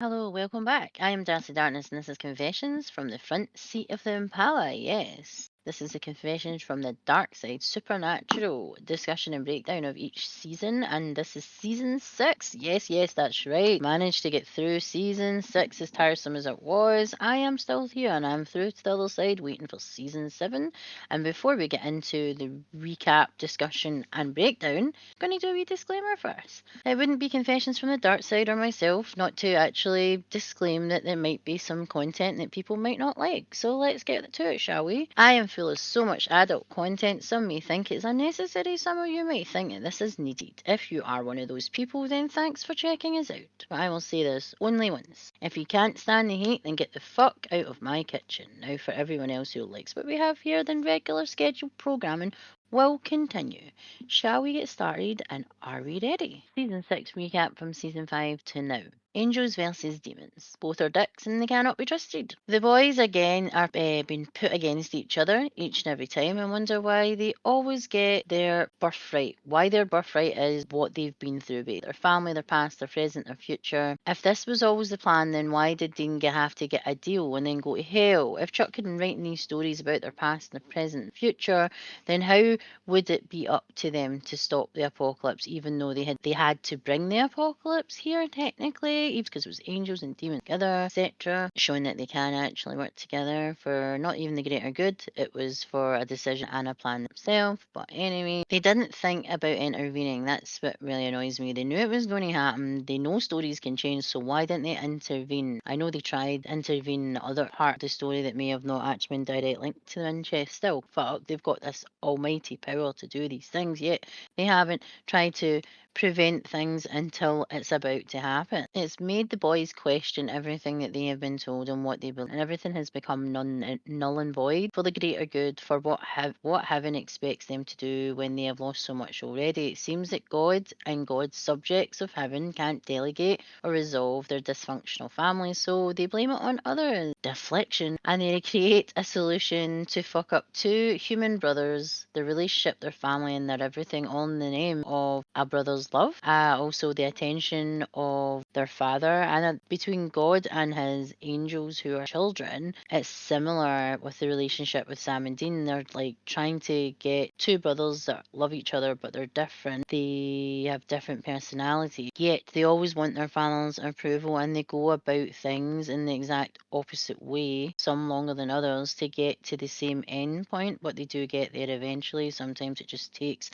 Hello, welcome back. I am Darcy Darkness, and this is Confessions from the front seat of the Impala. Yes, this is the Confessions from the Darkside Supernatural discussion and breakdown of each season, and this is season 6. Yes, that's right. Managed to get through season 6, as tiresome as it was. I am still here, and I'm through to the other side, waiting for season 7. And before we get into the recap, discussion, and breakdown, I'm going to do a wee disclaimer first. It wouldn't be Confessions from the Dark Side or myself not to actually disclaim that there might be some content that people might not like. So let's get to it, shall we? I am full of so much adult content. Some may think it's unnecessary, some of you might think that this is needed. If you are one of those people, then thanks for checking us out. But I will say this only once. If you can't stand the heat, then get the fuck out of my kitchen. Now, for everyone else who likes what we have here, then regular scheduled programming will continue. Shall we get started, and are we ready? Season 6 recap from Season 5 to now. Angels versus demons. Both are dicks and they cannot be trusted. The boys again are being put against each other each and every time and wonder why they always get their birthright. Why their birthright is what they've been through, be it their family, their past, their present, their future. If this was always the plan, then why did Dean have to get a deal and then go to hell? If Chuck had been writing these stories about their past and their present and future, then how would it be up to them to stop the apocalypse, even though they had to bring the apocalypse here technically, even because it was angels and demons together, etc., showing that they can actually work together for not even the greater good. It was for a decision and a plan themselves. But anyway, they didn't think about intervening. That's what really annoys me. They knew it was going to happen. They know stories can change, so why didn't they intervene? I know they tried intervening in the other part of the story that may have not actually been direct linked to the Winchester. Still, fuck, they've got this almighty power to do these things, yet they haven't tried to prevent things until it's about to happen. It's made the boys question everything that they have been told and what they believe, and everything has become null and void for the greater good, for what heaven expects them to do when they have lost so much already. It seems that God and God's subjects of heaven can't delegate or resolve their dysfunctional families, so they blame it on others. Deflection, and they create a solution to fuck up two human brothers, their relationship, their family, and their everything, all in the name of a brother's love. Also the attention of their father, and between God and his angels who are children, it's similar with the relationship with Sam and Dean. They're like trying to get two brothers that love each other but they're different. They have different personalities, yet they always want their father's approval, and they go about things in the exact opposite way, some longer than others, to get to the same end point, but they do get there eventually. Sometimes it just takes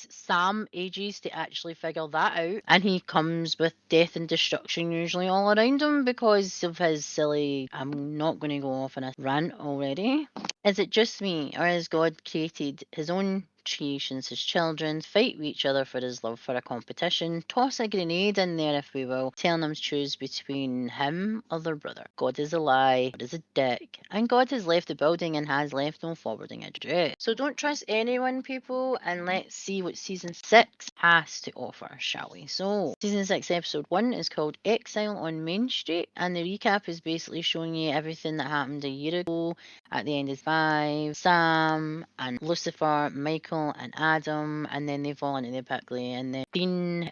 Sam ages to actually figure that out, and he comes with death and destruction usually all around him because of his silly, I'm not going to go off on a rant already. Is it just me, or has God created his own creations, his children, fight with each other for his love for a competition, toss a grenade in there if we will, telling them to choose between him or their brother? God is a lie, God is a dick, and God has left the building and has left no forwarding address. So don't trust anyone, people, and let's see what season 6 has to offer, shall we? So season 6 episode 1 is called Exile on Main Street, and the recap is basically showing you everything that happened a year ago at the end of 5. Sam and Lucifer, Michael and Adam, and then they fall into the pickle, and then Dean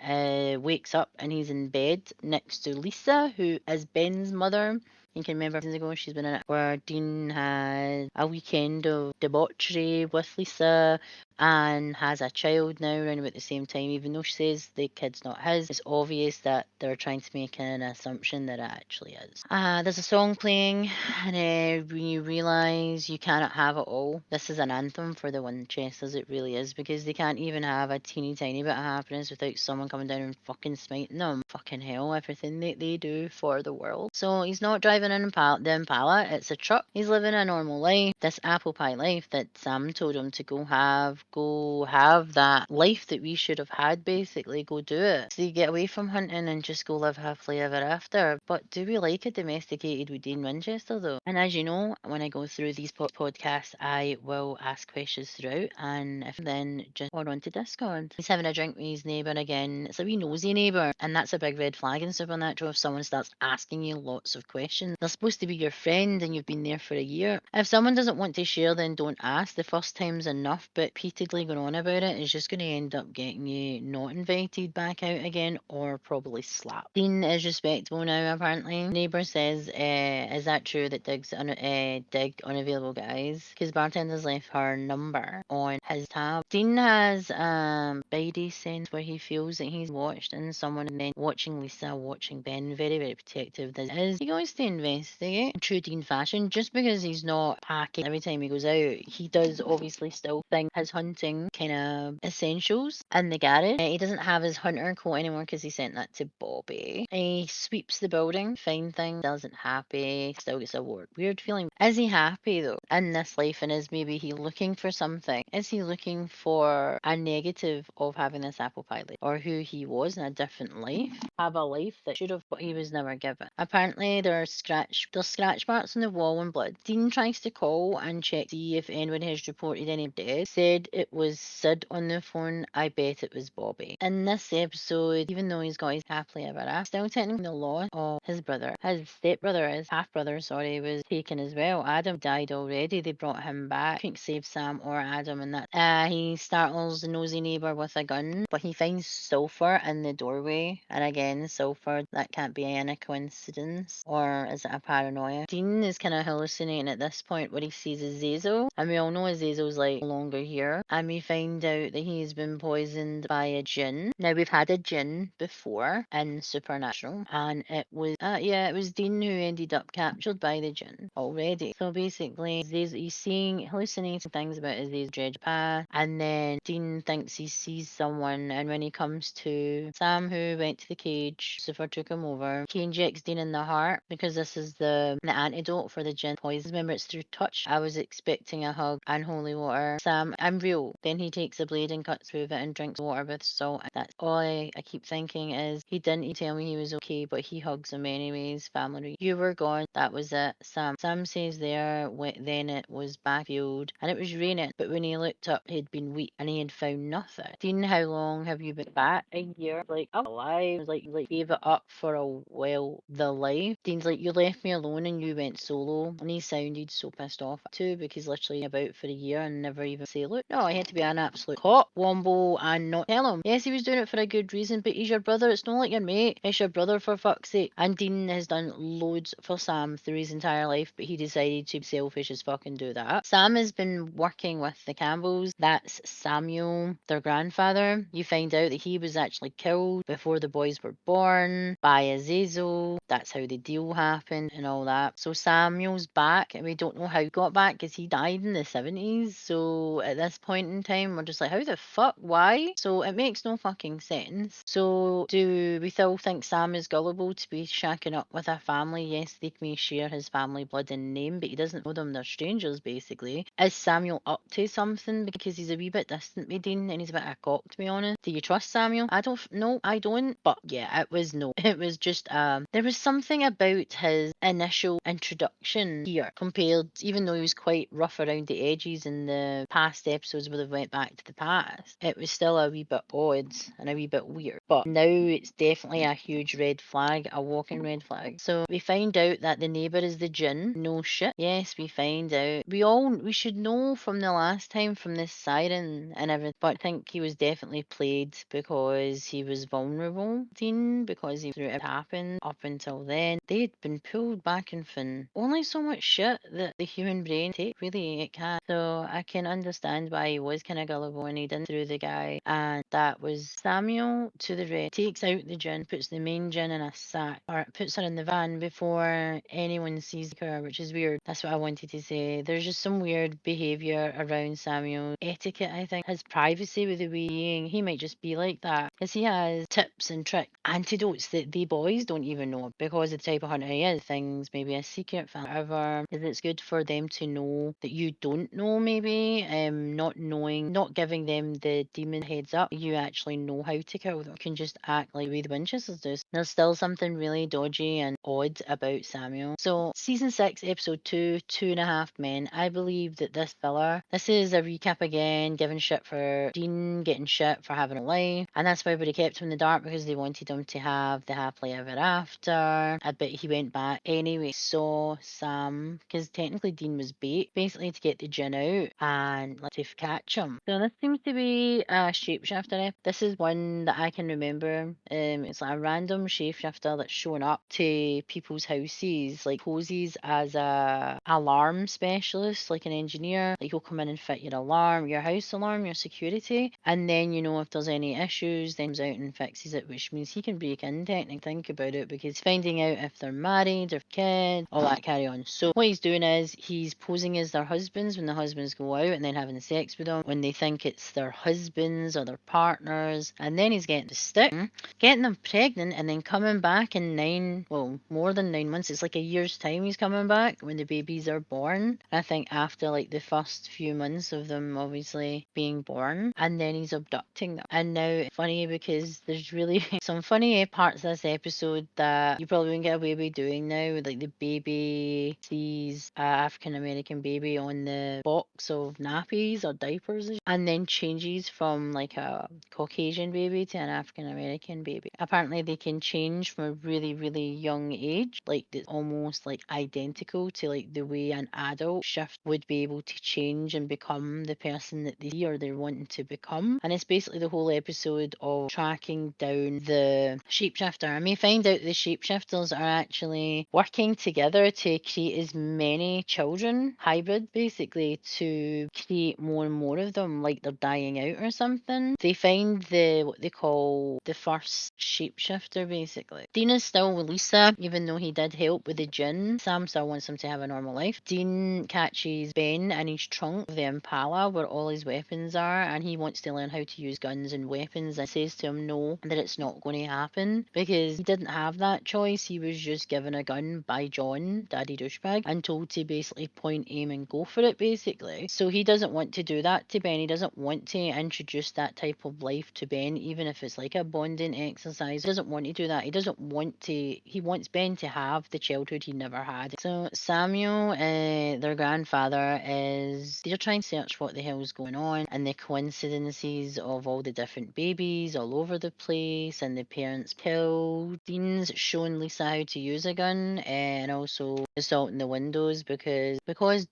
wakes up and he's in bed next to Lisa, who is Ben's mother. You can remember years ago she's been in it, where Dean had a weekend of debauchery with Lisa and has a child now around about the same time. Even though she says the kid's not his, it's obvious that they're trying to make an assumption that it actually is. There's a song playing, and when you realise you cannot have it all, this is an anthem for the Winchesters. It really is, because they can't even have a teeny tiny bit of happiness without someone coming down and fucking smiting them. Fucking hell, everything that they do for the world. So he's not driving an the Impala, it's a truck. He's living a normal life, this apple pie life that Sam told him to go have that life that we should have had, basically. Go do it. So you get away from hunting and just go live happily ever after. But do we like a domesticated with Dean Winchester, though? And as you know, when I go through these podcasts, I will ask questions throughout, and if then just on to Discord. He's having a drink with his neighbour again. It's a wee nosy neighbour, and that's a big red flag in Supernatural if someone starts asking you lots of questions. They're supposed to be your friend and you've been there for a year. If someone doesn't want to share, then don't ask. The first time's enough, but repeatedly going on about it is just going to end up getting you not invited back out again or probably slapped. Dean is respectable now, apparently. Neighbour says, is that true that Dig unavailable guys? Because bartender's left her number on his tab. Dean has Bidey sense where he feels that he's watched and someone, and then watching Lisa, watching Ben, very, very protective. This is he goes to investigate in true Dean fashion. Just because he's not packing every time he goes out, he does obviously still think his hunting kind of essentials in the garage. He doesn't have his hunter coat anymore because he sent that to Bobby. He sweeps the building, fine thing, doesn't happy, still gets a weird feeling. Is he happy though in this life, and is maybe he looking for something? Is he looking for a negative of having this apple pie life, or who he was in a different life? Have a life that should have, but he was never given. Apparently there's scratch marks on the wall and blood. Dean tries to call and check to see if anyone has reported any deaths. Said it was Sid on the phone. I bet it was Bobby. In this episode, even though he's got his happily ever after, still taking the loss of his brother. His stepbrother, his half-brother, sorry, was taken as well. Adam died already. They brought him back. Couldn't save Sam or Adam, and that. He startles the nosy neighbour with a gun, but he finds sulphur in the doorway. And again, sulphur, that can't be any coincidence. Or is it a paranoia? Dean is kind of hallucinating at this point where he sees Azazel. And we all know Azazel's like no longer here. And we find out that he's been poisoned by a jinn. Now, we've had a jinn before in Supernatural. And it was, it was Dean who ended up captured by the jinn already. So basically, he's seeing, hallucinating things about Azazel's dread past. And then Dean thinks he sees someone. And when he comes to Sam, who went to the cage, Lucifer took him over. He injects Dean in the heart because this is the antidote for the jinn poison. Remember, it's through touch. I was expecting a hug and holy water. Sam, I'm real. Then he takes a blade and cuts through it and drinks water with salt. That's all I keep thinking is he didn't tell me he was okay, but he hugs him anyways. Family, you were gone. That was it. Sam says there, then it was backfield and it was raining. But when he looked up, he'd been weak and he had found nothing. Dean, how long have you been back? A year. Like, I'm alive. Like gave it up for a while. The life. Dean's like, you left me alone and you went solo. And he sounded so pissed off too because literally about for a year and never even say, look, no, I had to be an absolute cop, wombo, and not tell him. Yes, he was doing it for a good reason, but he's your brother. It's not like your mate. It's your brother, for fuck's sake. And Dean has done loads for Sam through his entire life, but he decided to be selfish as fuck and do that. Sam has been working with the Campbells. That's Samuel, their grandfather. You find out that he was actually killed before the boys were born by Azazel. That's how the deal happened and all that. So Samuel's back, and we don't know how he got back because he died in the 70s. So at this point in time, we're just like, how the fuck? Why? So it makes no fucking sense. So do we still think Sam is gullible to be shacking up with a family? Yes, they may share his family blood and name, but he doesn't know them. They're strangers, basically. Is Samuel up to something? Because he's a wee bit distant with Dean and he's a bit of a cock, to be honest. Do you trust Samuel? I don't. No, I don't. But yeah, it was no. It was just there was something about his initial introduction here compared, even though he was quite rough around the edges in the past episodes where they went back to the past. It was still a wee bit odd and a wee bit weird. But now it's definitely a huge red flag, a walking red flag. So we find out that the neighbour is the jinn. No shit. Yes, we find out. We should know from the last time from this siren and everything. But I think he was definitely played because he was vulnerable, Dean, because he through it happened up until then. They'd been pulled back and fin. Only so much shit that the human brain take, really, it can. So I can understand why he was kind of gullible and he didn't through the guy. And that was Samuel to the red. Takes out the gin, puts the main gin in a sack, or puts her in the van before anyone sees her, which is weird. That's what I wanted to say. There's just some weird behaviour around Samuel. Etiquette, I think. His privacy with the being. He might just be like that. Because he has tips and tricks, antidotes that the boys don't even know because of the type of hunter he is. Things, maybe a secret, whatever. It's good for them to know that you don't know, maybe. Not knowing, not giving them the demon heads up. You actually know how to kill them. You can can just act like the way the Winchesters do. There's still something really dodgy and odd about Samuel. So season 6, episode 2, 2.5 Men. I believe that this filler, this is a recap again, giving shit for Dean, getting shit for having a life, and that's why they kept him in the dark, because they wanted him to have the happily ever after. I bet he went back anyway, saw Sam, because technically Dean was bait, basically to get the gin out and like, to catch him. So this seems to be a shapeshifter. This is one that I can remember. It's like a random shapeshifter that's showing up to people's houses, like poses as a alarm specialist, like an engineer. Like he'll come in and fit your alarm, your house alarm, your security, and then if there's any issues, then comes out and fixes it, which means he can break in technically. Think about it, because finding out if they're married or kids, all that carry on. So what he's doing is he's posing as their husbands when the husbands go out, and then having sex with them when they think it's their husbands or their partners, and then he's getting the stick, getting them pregnant, and then coming back in more than 9 months. It's like a year's time he's coming back when the babies are born. I think after like the first few months of them obviously being born, and then he's abducting them. And now it's funny because there's really some funny parts of this episode that you probably wouldn't get away with doing now. Like the baby sees a African American baby on the box of nappies or diapers, and then changes from like a Caucasian baby to an African American baby. Apparently they can change from a really, really young age, like it's almost like identical to like the way an adult shift would be able to change and become the person that they see or they're wanting to become. And it's basically the whole episode of tracking down the shapeshifter. And we find out the shapeshifters are actually working together to create as many children, hybrid basically, to create more and more of them, like they're dying out or something. They find what they call the first shapeshifter basically. Dean is still with Lisa, even though he did help with the gin. Sam still wants him to have a normal life. Dean catches Ben in his trunk of the Impala where all his weapons are, and he wants to learn how to use guns and weapons, and says to him no, that it's not going to happen, because he didn't have that choice. He was just given a gun by John, daddy douchebag, and told to basically point, aim and go for it basically. So he doesn't want to do that to Ben. He doesn't want to introduce that type of life to Ben, even if it's like a bonding exercise. He doesn't want to do that. He wants Ben to have the childhood he never had. So Samuel, their grandfather, they're trying to search what the hell's going on, and the coincidences of all the different babies all over the place, and the parents killed. Dean's showing Lisa how to use a gun, and also assaulting the windows, because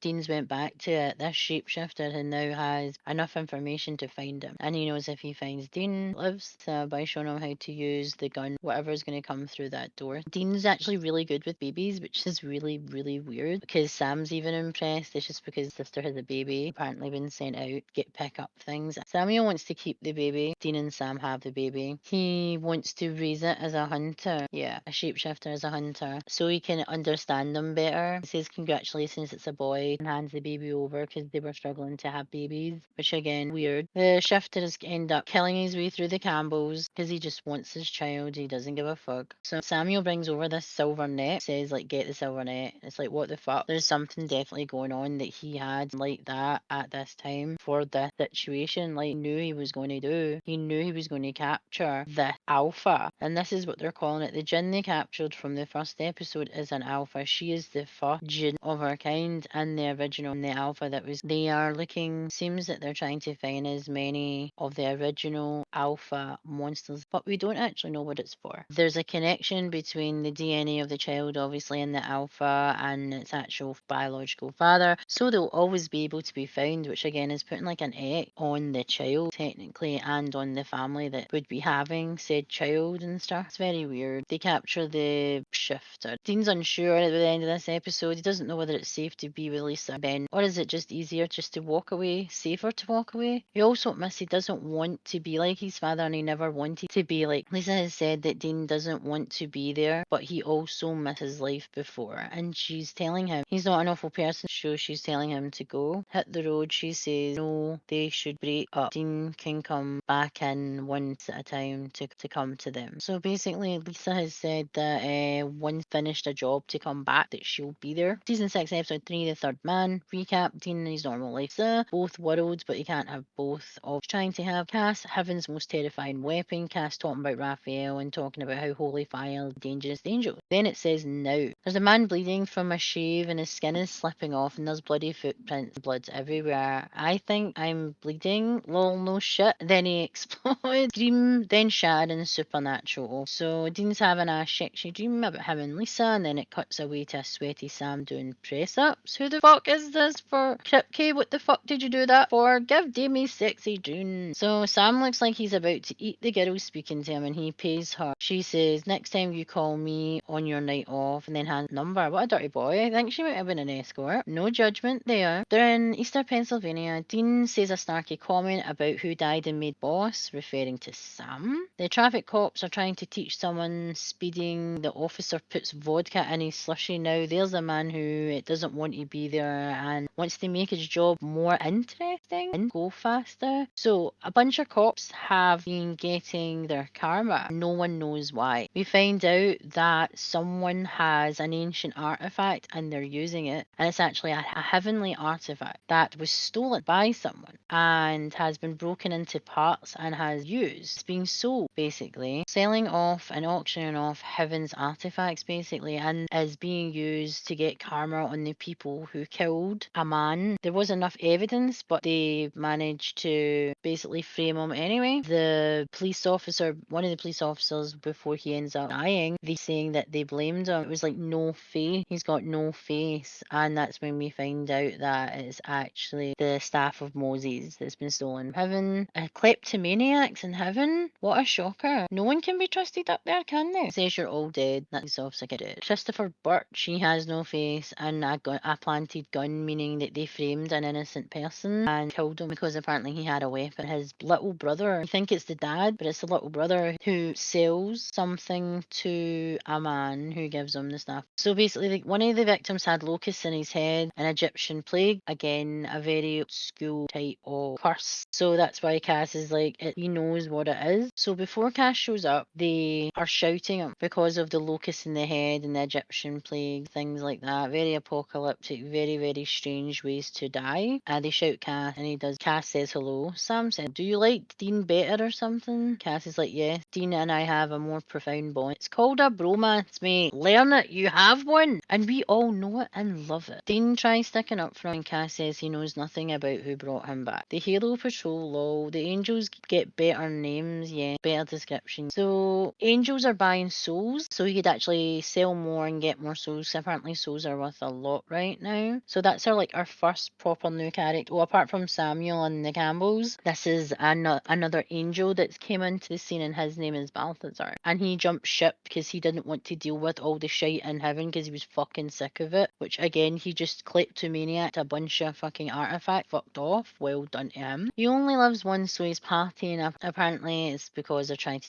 Dean's went back to it, this shapeshifter now has enough information to find him, and he knows if he finds Dean lives, by showing him how to use the gun, whatever's going to come through that door. Dean's actually really good with babies, which is really, really weird, because Sam's even impressed. It's just because his sister has a baby, apparently been sent out to pick up things. Samuel wants to keep the baby. Dean and Sam have the baby. He wants to raise it as a hunter. Yeah, a shapeshifter as a hunter, so he can understand them better. He says congratulations, it's a boy, and hands the baby over because they were struggling to have babies, which again, weird. The shifters end up killing his way through the Campbells because he just wants his child. He doesn't give a fuck. So Samuel brings over this silver net, says like, get the silver net. It's like, what the fuck? There's something definitely going on that he had like that at this time for this situation. Like, knew he was going to do. He knew he was going to capture the alpha, and this is what they're calling it. The Jinn they captured from the first episode is an alpha. She is the first Jinn of her kind, and the original, and the alpha that was. They are looking. Seems that they're trying to find as many of the original alpha monsters, but we don't actually know what it's for. There's a connection between the DNA of the child, obviously, and the alpha, and its actual biological father, so they'll always be able to be found, which again is putting like an X on the child technically, and on the family that would be having said child and stuff. It's very weird. They capture the shifter. Dean's unsure at the end of this episode. He doesn't know whether it's safe to be with Lisa and Ben, or is it just easier just to walk away, safer to walk away. He also admits he doesn't want to be like his father, and he never wanted to be like. Lisa has said that Dean doesn't want to be there, but he also misses life before, and she's telling him he's not an awful person, so she's telling him to go hit the road. She says no, they should break up. Dean can come back in once at a time to come to them. So basically Lisa has said that once finished a job to come back, that she'll be there. Season 6 episode 3, The Third Man. Recap: Dean and his normal life. Both worlds, but you can't have both of trying to have Cass, Heaven's most terrifying weapon. stepping, Cass talking about Raphael and talking about how holy fire is dangerous angel. Then it says now. There's a man bleeding from a shave and his skin is slipping off and there's bloody footprints, blood's everywhere. I think I'm bleeding. Lol, no shit. Then he explodes. Dream, then Shad and Supernatural. So Dean's having a sexy dream about him and Lisa, and then it cuts away to a sweaty Sam doing press-ups. Who the fuck is this for? Kripke, what the fuck did you do that for? Give Damie sexy dreams. So Sam looks like he's about to eat the girl speaking to him and he pays her. She says, next time you call me on your night off, and then hands number. What a dirty boy. I think she might have been an escort. No judgment there. They're in Easter, Pennsylvania. Dean says a snarky comment about who died and made boss, referring to Sam. The traffic cops are trying to teach someone speeding. The officer puts vodka in his slushy. Now there's a man who doesn't want to be there and wants to make his job more interesting and go faster. So a bunch of cops have been getting their karma. No one knows why. We find out that someone has an ancient artifact and they're using it, and it's actually a heavenly artifact that was stolen by someone and has been broken into parts and has used. It's being sold, basically, selling off and auctioning off heaven's artifacts, basically, and is being used to get karma on the people who killed a man. There was enough evidence, but they managed to basically frame him anyway. The police officer, one of the police officers, before he ends up dying, they saying that they blamed him. It was like no face. He's got no face, and that's when we find out that it's actually the staff of Moses that's been stolen. Heaven, kleptomaniacs in heaven. What a shocker! No one can be trusted up there, can they? It says you're all dead. That's the officer dead. Christopher Birch, he has no face and a planted gun, meaning that they framed an innocent person and killed him because apparently he had a weapon. His little brother, I think it's the dad, but it's the little brother who sells something to a man who gives him the stuff. So basically, one of the victims had locusts in his head, an Egyptian plague, again, a very old school type of curse. So that's why Cass is like, he knows what it is. So before Cass shows up, they are shouting him because of the locust in the head and the Egyptian plague, things like that. Very apocalyptic, very, very strange ways to die. They shout Cass, and he does. Cass says hello. Sam said, do you like Dean better or something? Cass is like, yes, Dean and I have a more profound bond. It's called a bromance, mate. Learn it, you have one. And we all know it and love it. Dean tries sticking up for him, and Cass says he knows nothing about who brought him back. The Halo Patrol, lol. The angels get better names, yeah, better descriptions. So angels are buying souls, so he could actually sell more and get more souls. Apparently souls are worth a lot right now. So that's our first proper new character. Well, apart from Samuel and the Campbells, this is another angel that came into the scene, and his name is Balthazar. And he jumped ship because he didn't want to deal with all the shite in heaven because he was fucking sick of it. Which again, he just kleptomaniacked a bunch of fucking artifact, fucked off. Well done to him. He only lives once, so he's partying. Apparently it's because they're trying to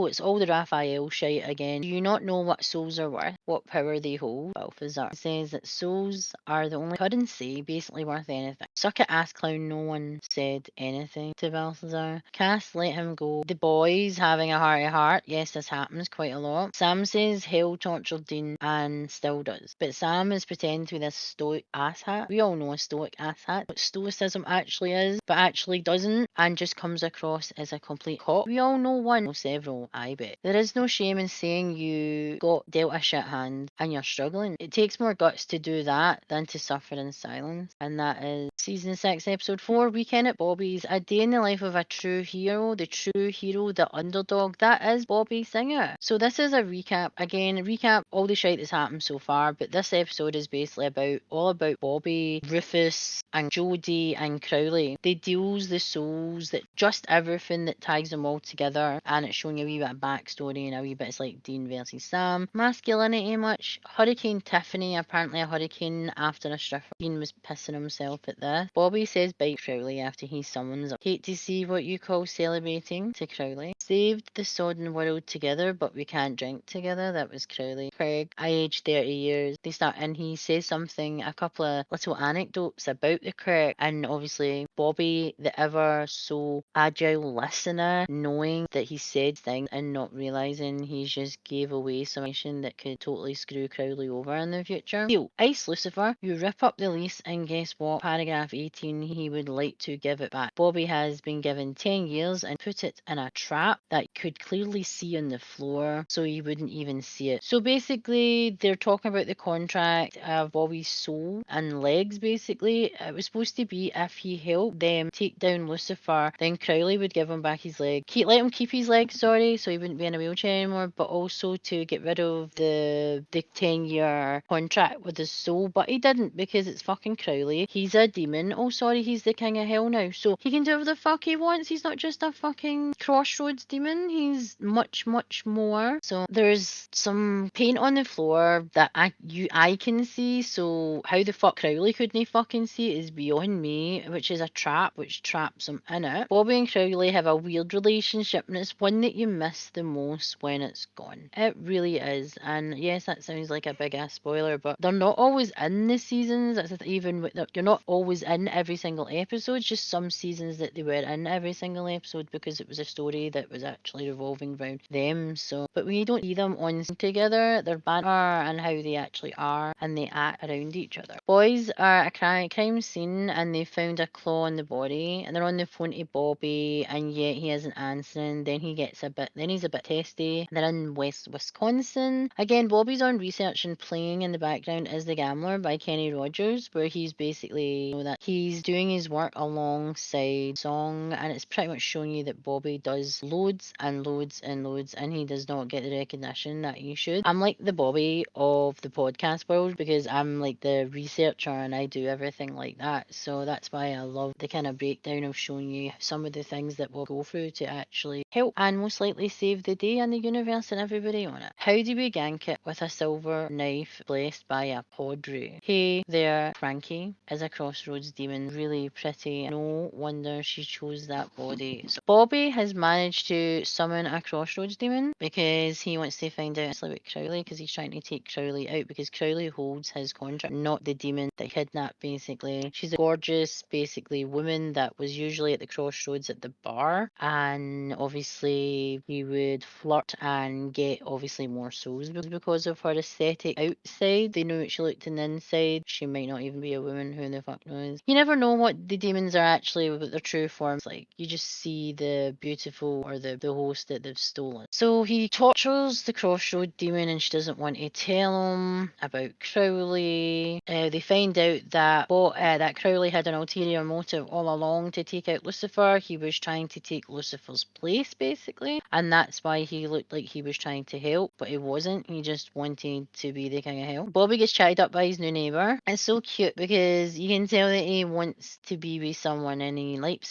it's all the Raphael shite again. Do you not know what souls are worth? What power they hold? Balthazar says that souls are the only currency basically worth anything. Suck it, ass clown. No one said anything to Balthazar. Cass let him go. The boys having a heart-to-heart. Yes, this happens quite a lot. Sam says hell tortured Dean and still does. But Sam is pretending to be this stoic asshat. We all know a stoic asshat. What stoicism actually is, but actually doesn't, and just comes across as a complete cop. We all know one or several, I bet. There is no shame in saying you got dealt a shit hand and you're struggling. It takes more guts to do that than to suffer in silence. And that is Season 6, Episode 4, Weekend at Bobby's. A day in the life of a true hero. The true hero, the underdog. That is Bobby Singer. So this is a recap. Again, recap all the shit that's happened so far, but this episode is basically all about Bobby, Rufus, and Jodie and Crowley. They deals the souls, that just everything that ties them all together, and it's showing a wee bit of backstory and a wee bit. It's like Dean versus Sam. Masculinity much. Hurricane Tiffany, apparently a hurricane after a stripper. Dean was pissing himself at this. Bobby says bite Crowley after he summons up. Hate to see what you call celebrating to Crowley. Saved the sodden world together, but we can't drink together. That was Crowley. Craig, I aged 30 years. They start, and he says something, a couple of little anecdotes about the Craig, and obviously Bobby, the ever so agile listener, knowing that he said things and not realising he just gave away some information that could totally screw Crowley over in the future. Deal. Ice Lucifer, you rip up the lease and guess what? Paragraph 18, he would like to give it back. Bobby has been given 10 years and put it in a trap that could clearly see on the floor, so he wouldn't even see it. So basically, they're talking about the contract of Bobby's soul and legs, basically. It was supposed to be if he helped them take down Lucifer, then Crowley would give him back his leg. Let him keep his leg, sorry, so he wouldn't be in a wheelchair anymore, but also to get rid of the 10-year contract with his soul, but he didn't because it's fucking Crowley. He's a demon. Oh, sorry, he's the king of hell now, so he can do whatever the fuck he wants. He's not just a fucking crossroads demon. He's much, much more. So there's some paint on the floor that I can see, so how the fuck Crowley couldn't fucking see it is beyond me, which is a trap which traps him in it. Bobby and Crowley have a weird relationship, and it's one that you miss the most when it's gone. It really is. And yes, that sounds like a big ass spoiler, but they're not always in the seasons. That's even you're not always in every single episode. Just some seasons that they were in every single episode because it was a story that was actually revolving around them. So, but when you don't see them on screen together, their banter and how they actually are and they act around each other. Boys are at a crime scene and they found a claw on the body, and they're on the phone to Bobby, and yet he isn't answering. Then he's a bit testy. They're in Wisconsin. Again, Bobby's on research and playing in the background is The Gambler by Kenny Rogers, where he's basically, that he's doing his work alongside song, and it's pretty much showing you that Bobby does loads and loads and loads, and he does not get the recognition that he should. I'm like the Bobby of the podcast world because I'm like the researcher and I do everything like that. So that's why I love the kind of breakdown of showing you some of the things that we'll go through to actually help and most likely save the day and the universe and everybody on it. How do we gank it with a silver knife blessed by a podre? Hey there, Frankie is a crossroads demon, really pretty. No wonder she chose that body. So Bobby has managed to summon a crossroads demon because he wants to find out about Crowley, because he's trying to take Crowley out because Crowley holds his contract, not the demon that kidnapped basically. She's a gorgeous basically woman that was usually at the crossroads at the bar, and obviously he would flirt and get obviously more souls because of her aesthetic outside. They knew what she looked on the inside. She might not even be a woman, who the fuck knows. You never know what the demons are actually, what their true forms like. You just see the beautiful or the host that they've stolen. So he tortures the crossroad demon and she doesn't want to tell him about Crowley. They find out that that Crowley had an ulterior motive all along to take out Lucifer. He was trying to take Lucifer's place basically, and that's why he looked like he was trying to help, but he wasn't. He just wanted to be the king of hell. Bobby gets chatted up by his new neighbour. It's so cute because you can tell that he wants to be with someone and he likes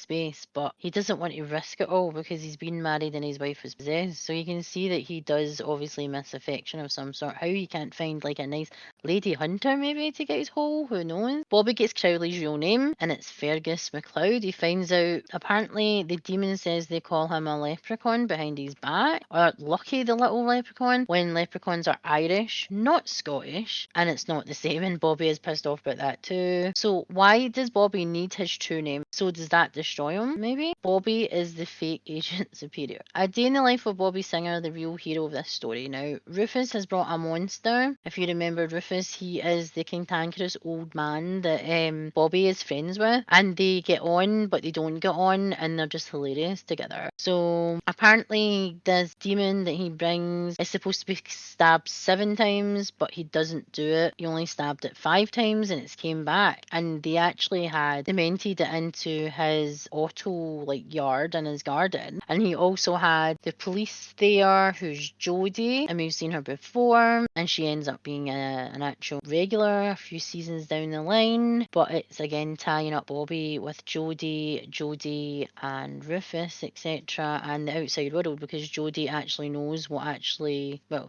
space, but he doesn't want to risk it all because he's been married and his wife was possessed. So you can see that he does obviously miss affection of some sort. How he can't find like a nice lady hunter maybe to get his hole, who knows? Bobby gets Crowley's real name and it's Fergus MacLeod. He finds out apparently the demon says they call him a leprechaun behind his back, or Lucky the little leprechaun, when leprechauns are Irish, not Scottish, and it's not the same, and Bobby is pissed off about that too. So why does Bobby need his true name? So does that destroy him? Maybe? Bobby is the fake agent superior. A day in the life of Bobby Singer, the real hero of this story. Now, Rufus has brought a monster. If you remember Rufus, he is the cantankerous old man that Bobby is friends with, and they get on, but they don't get on, and they're just hilarious together. So apparently this demon that he brings is supposed to be stabbed 7 times, but he doesn't do it. He only stabbed it 5 times and it's came back, and they actually had cemented it into his auto yard in his garden. And he also had the police there, who's Jodie, and we've seen her before, and she ends up being an actual regular a few seasons down the line. But it's again tying up Bobby with Jodie and Rufus, etc., and the outside world, because Jodie actually knows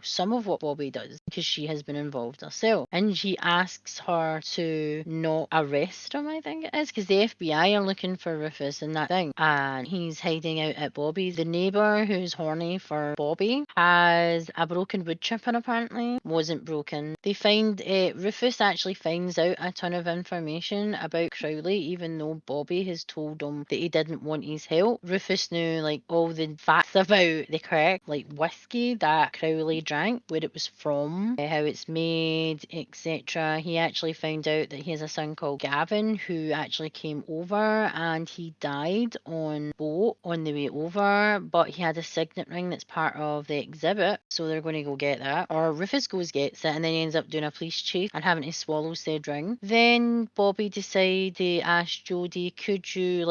some of what Bobby does, because she has been involved herself. And she asks her to not arrest him, I think it is, because the FBI are looking for Rufus and that thing, and he's hiding out at Bobby's. The neighbour who's horny for Bobby has a broken wood chipper, apparently. Wasn't broken. They find Rufus actually finds out a ton of information about Crowley Crowley, even though Bobby has told him that he didn't want his help. Rufus knew like all the facts about the correct like whiskey that Crowley drank, where it was from, how it's made, etc. He actually found out that he has a son called Gavin who actually came over and he died on boat on the way over, but he had a signet ring that's part of the exhibit, so they're going to go get that. Or Rufus goes gets it and then he ends up doing a police chase and having to swallow said ring. Then Bobby decided to ask Jodie, could you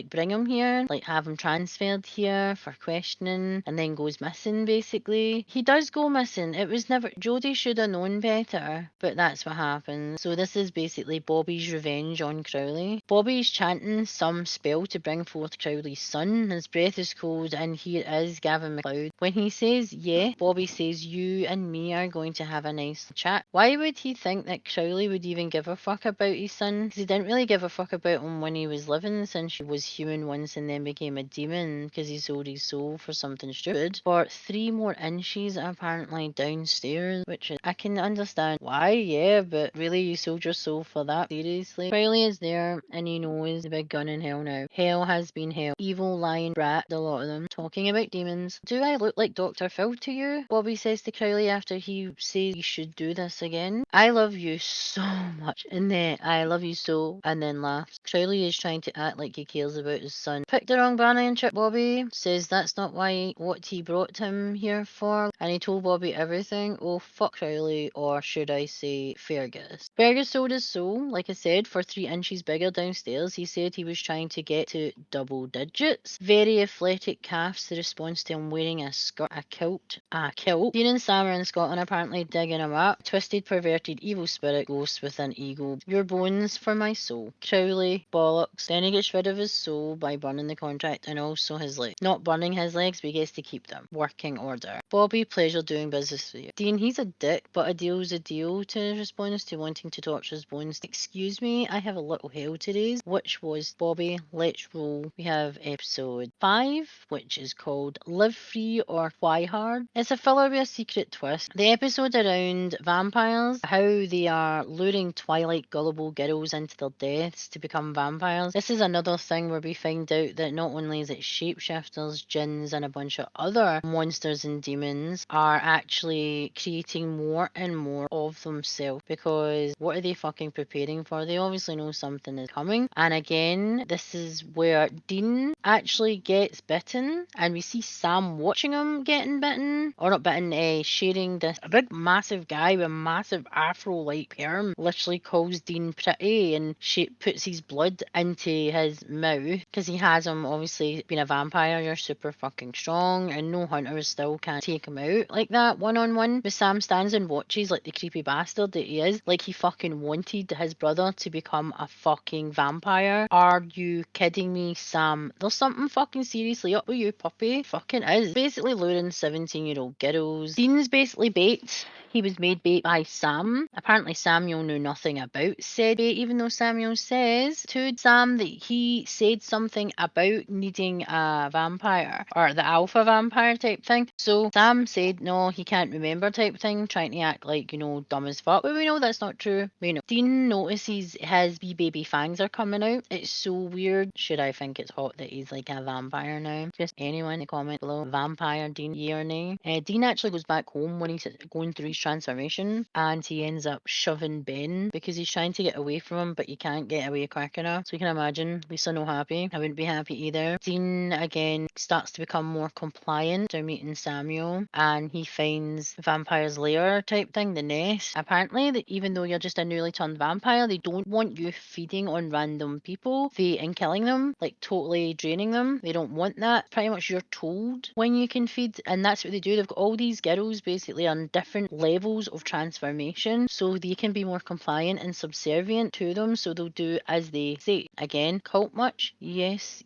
bring him here, like have him transferred here for questioning, and then goes missing basically. He does go missing. It was never, Jodie should have known better, but that's what happened. So this is basically Bobby's revenge on Crowley. Bobby's chanting some spell to bring forth Crowley's son. His breath is cold and here is Gavin McLeod. When he says yeah, Bobby says you and me are going to have a nice chat. Why would he think that Crowley would even give a fuck about his son? Because he didn't really give a fuck about him when he was living, since he was human once and then became a demon because he sold his soul for something stupid. For 3 more inches apparently downstairs, which is, I can understand why, yeah, but really you sold your soul for that? Seriously? Crowley is there and he knows the big gun in hell now. Hell has been hell. Evil lying brat, a lot of them. Talking about demons. Do I look like Dr. Phil to you? Bobby says to Crowley after he says he should do this again. I love you so much. And then I love you so, and then laughs. Crowley is trying to act like he cares about his son. Picked the wrong banana and chip, Bobby. Says that's not what he brought him here for. And he told Bobby everything. Oh, fuck Crowley, or should I say Fergus. Fergus sold his soul, like I said, for 3 inches bigger downstairs. He said he was trying to get to double digits. Very athletic calves, the response to him wearing a skirt, a kilt. Dean and Samarra in Scotland apparently digging him up. Twisted, perverted, evil spirit, ghost with an ego. Your bones for my soul. Crowley, bollocks. Then he gets rid of his soul by burning the contract and also his legs. Not burning his legs, but he gets to keep them. Working order. Bobby, pleasure doing business with you. Dean, he's a dick, but a deal's a deal to his response to wanting to torture his bones. Excuse me, I have a little hell to raise, which was Bobby, let's roll. We have episode 5, which is called Live Free or Twihard. It's a filler with a secret twist. The episode around vampires, how they are luring Twilight gullible girls into their deaths to become vampires. This is another thing where we find out that not only is it shapeshifters, jinns, and a bunch of other monsters and demons are actually creating more and more of themselves, because what are they fucking preparing for? They obviously know something is coming. And again, this is where Dean actually gets bitten, and we see Sam watching him getting bitten, or not bitten, sharing this. A big massive guy with a massive afro-like perm literally calls Dean pretty and puts his blood into his mouth, because he has him, obviously being a vampire, you're super fucking strong and no hunter still can't take him out like that one-on-one. But Sam stands and watches like the creepy bastard that he is, like he fucking wanted his brother to become a fucking vampire. Are you kidding me, Sam? There's something fucking seriously up with you, puppy. Fucking is. Basically luring 17-year-old girls. Dean's basically bait. He was made bait by Sam. Apparently Samuel knew nothing about said bait, even though Samuel says to Sam that he said something about needing a vampire, or the alpha vampire type thing. So Sam said no, he can't remember type thing, trying to act like, dumb as fuck. But we know that's not true. We know. Dean notices his wee baby fangs are coming out. It's so weird. Should I think it's hot that he's like a vampire now? Just anyone in the comment below. Vampire Dean, yeah or nay? Dean actually goes back home when he's going through his transformation, and he ends up shoving Ben because he's trying to get away from him, but you can't get away quick enough. So you can imagine Lisa no happy. I wouldn't be happy either. Dean again starts to become more compliant after meeting Samuel, and he finds Vampire's lair type thing, the nest. Apparently, that even though you're just a newly turned vampire, they don't want you feeding on random people and killing them, like totally draining them. They don't want that. Pretty much you're told when you can feed, and that's what they do. They've got all these girls basically on different levels of transformation, so they can be more compliant and subservient to them, so they'll do as they say. Again, cult much? Yes.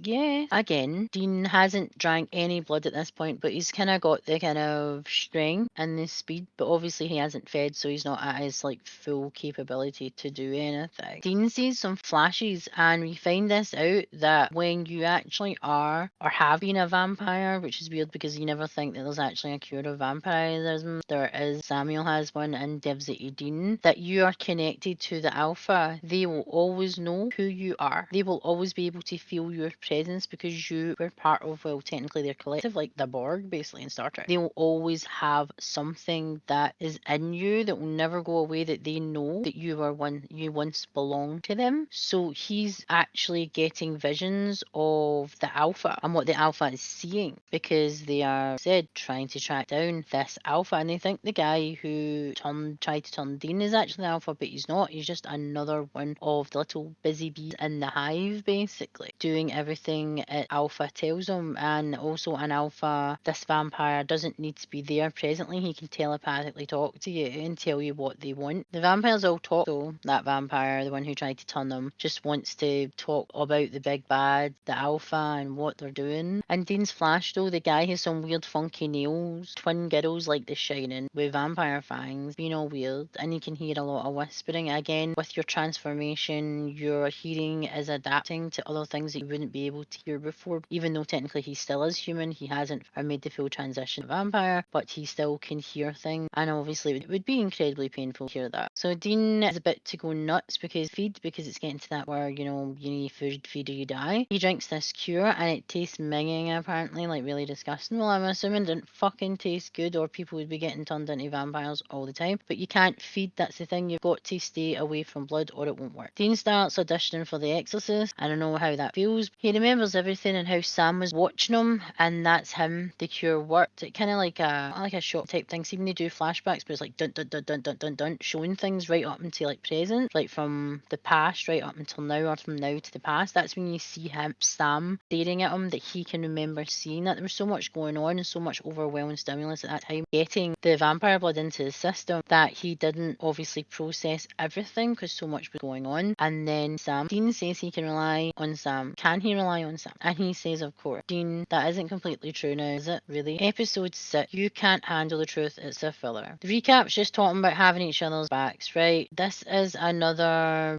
Again, Dean hasn't drank any blood at this point, but he's kind of got the kind of strength and the speed, but obviously he hasn't fed, so he's not at his like full capability to do anything. Dean sees some flashes, and we find this out that when you actually are or have been a vampire, which is weird because you never think that there's actually a cure of vampirism. There is. Samuel has one and gives it to Dean, that you are connected to the alpha. They will always know who you are. They will always be able to feel your presence because you were part of, well, technically their collective, like the Borg, basically, in Star Trek. They will always have something that is in you that will never go away, that they know that you once belonged to them. So he's actually getting visions of the Alpha and what the Alpha is seeing, because they are trying to track down this Alpha, and they think the guy who tried to turn Dean is actually the Alpha, but he's not. He's just another one of the little busy bees in the hive, basically, doing everything Alpha tells him. And also an Alpha, this vampire doesn't need to be there presently. He can telepathically talk to you and tell you what they want. The vampires all talk, though. That vampire, the one who tried to turn them, just wants to talk about the big bad, the Alpha, and what they're doing. And Dean's Flash, though, the guy has some weird funky nails, twin girls like The Shining, with vampire fangs, being all weird, and you can hear a lot of whispering. Again, with your transformation, your hearing is adapting to other things that you wouldn't be able to hear before. Even though technically he still is human, he hasn't made the full transition to vampire, but he still can hear things, and obviously it would be incredibly painful to hear that. So Dean is about to go nuts because it's getting to that where, you need food, feed or you die. He drinks this cure and it tastes minging, apparently, like really disgusting. Well, I'm assuming it didn't fucking taste good, or people would be getting turned into vampires all the time. But you can't feed, that's the thing. You've got to stay away from blood or it won't work. Dean starts auditioning for The Exorcist. I don't know how that feels. He remembers everything and how Sam was watching him, and that's him. The cure worked. It kind of like a shot type thing. See when they do flashbacks, but it's like dun dun dun dun dun dun dun, showing things right up until like present, like from the past right up until now, or from now to the past. That's when you see Sam staring at him, that he can remember seeing that there was so much going on and so much overwhelming stimulus at that time, getting the vampire blood into the system, that he didn't obviously process everything because so much was going on. And then Dean says he can rely on Sam. Can he rely on Sam? And he says, of course. Dean, that isn't completely true now, is it? Really? Episode 6, you can't handle the truth, it's a filler. The recap's just talking about having each other's backs, right? This is another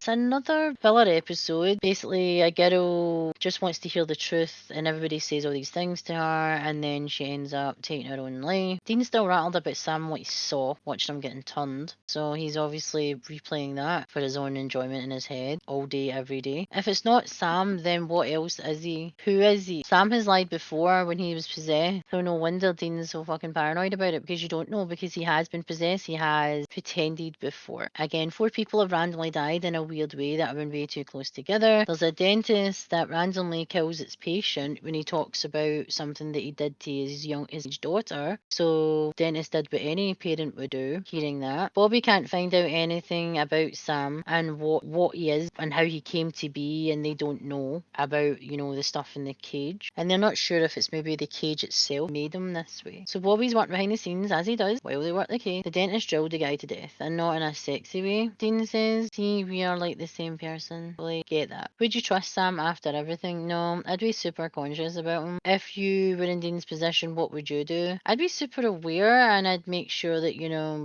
filler episode. Basically, a girl just wants to hear the truth and everybody says all these things to her, and then she ends up taking her own life. Dean's still rattled about Sam, what he saw, watching him getting turned. So he's obviously replaying that for his own enjoyment in his head all day, every day. If it's not Sam, then what else is he? Who is he? Sam has lied before when he was possessed, so no wonder Dean's so fucking paranoid about it, because you don't know, because he has been possessed, he has pretended before. Again, 4 people have randomly died in a weird way that have been way too close together. There's a dentist that randomly kills its patient when he talks about something that he did to his daughter. So dentist did what any parent would do, hearing that. Bobby can't find out anything about Sam and what he is and how he came to be, and they don't know about, the stuff in the cage. And they're not sure if it's maybe the cage itself made him this way. So Bobby's worked behind the scenes, as he does, while they work the case. The dentist drilled the guy to death, and not in a sexy way. Dean says, see, we are like the same person. Like, get that. Would you trust Sam after everything? No, I'd be super conscious about him. If you were in Dean's position, what would you do? I'd be super aware, and I'd make sure that,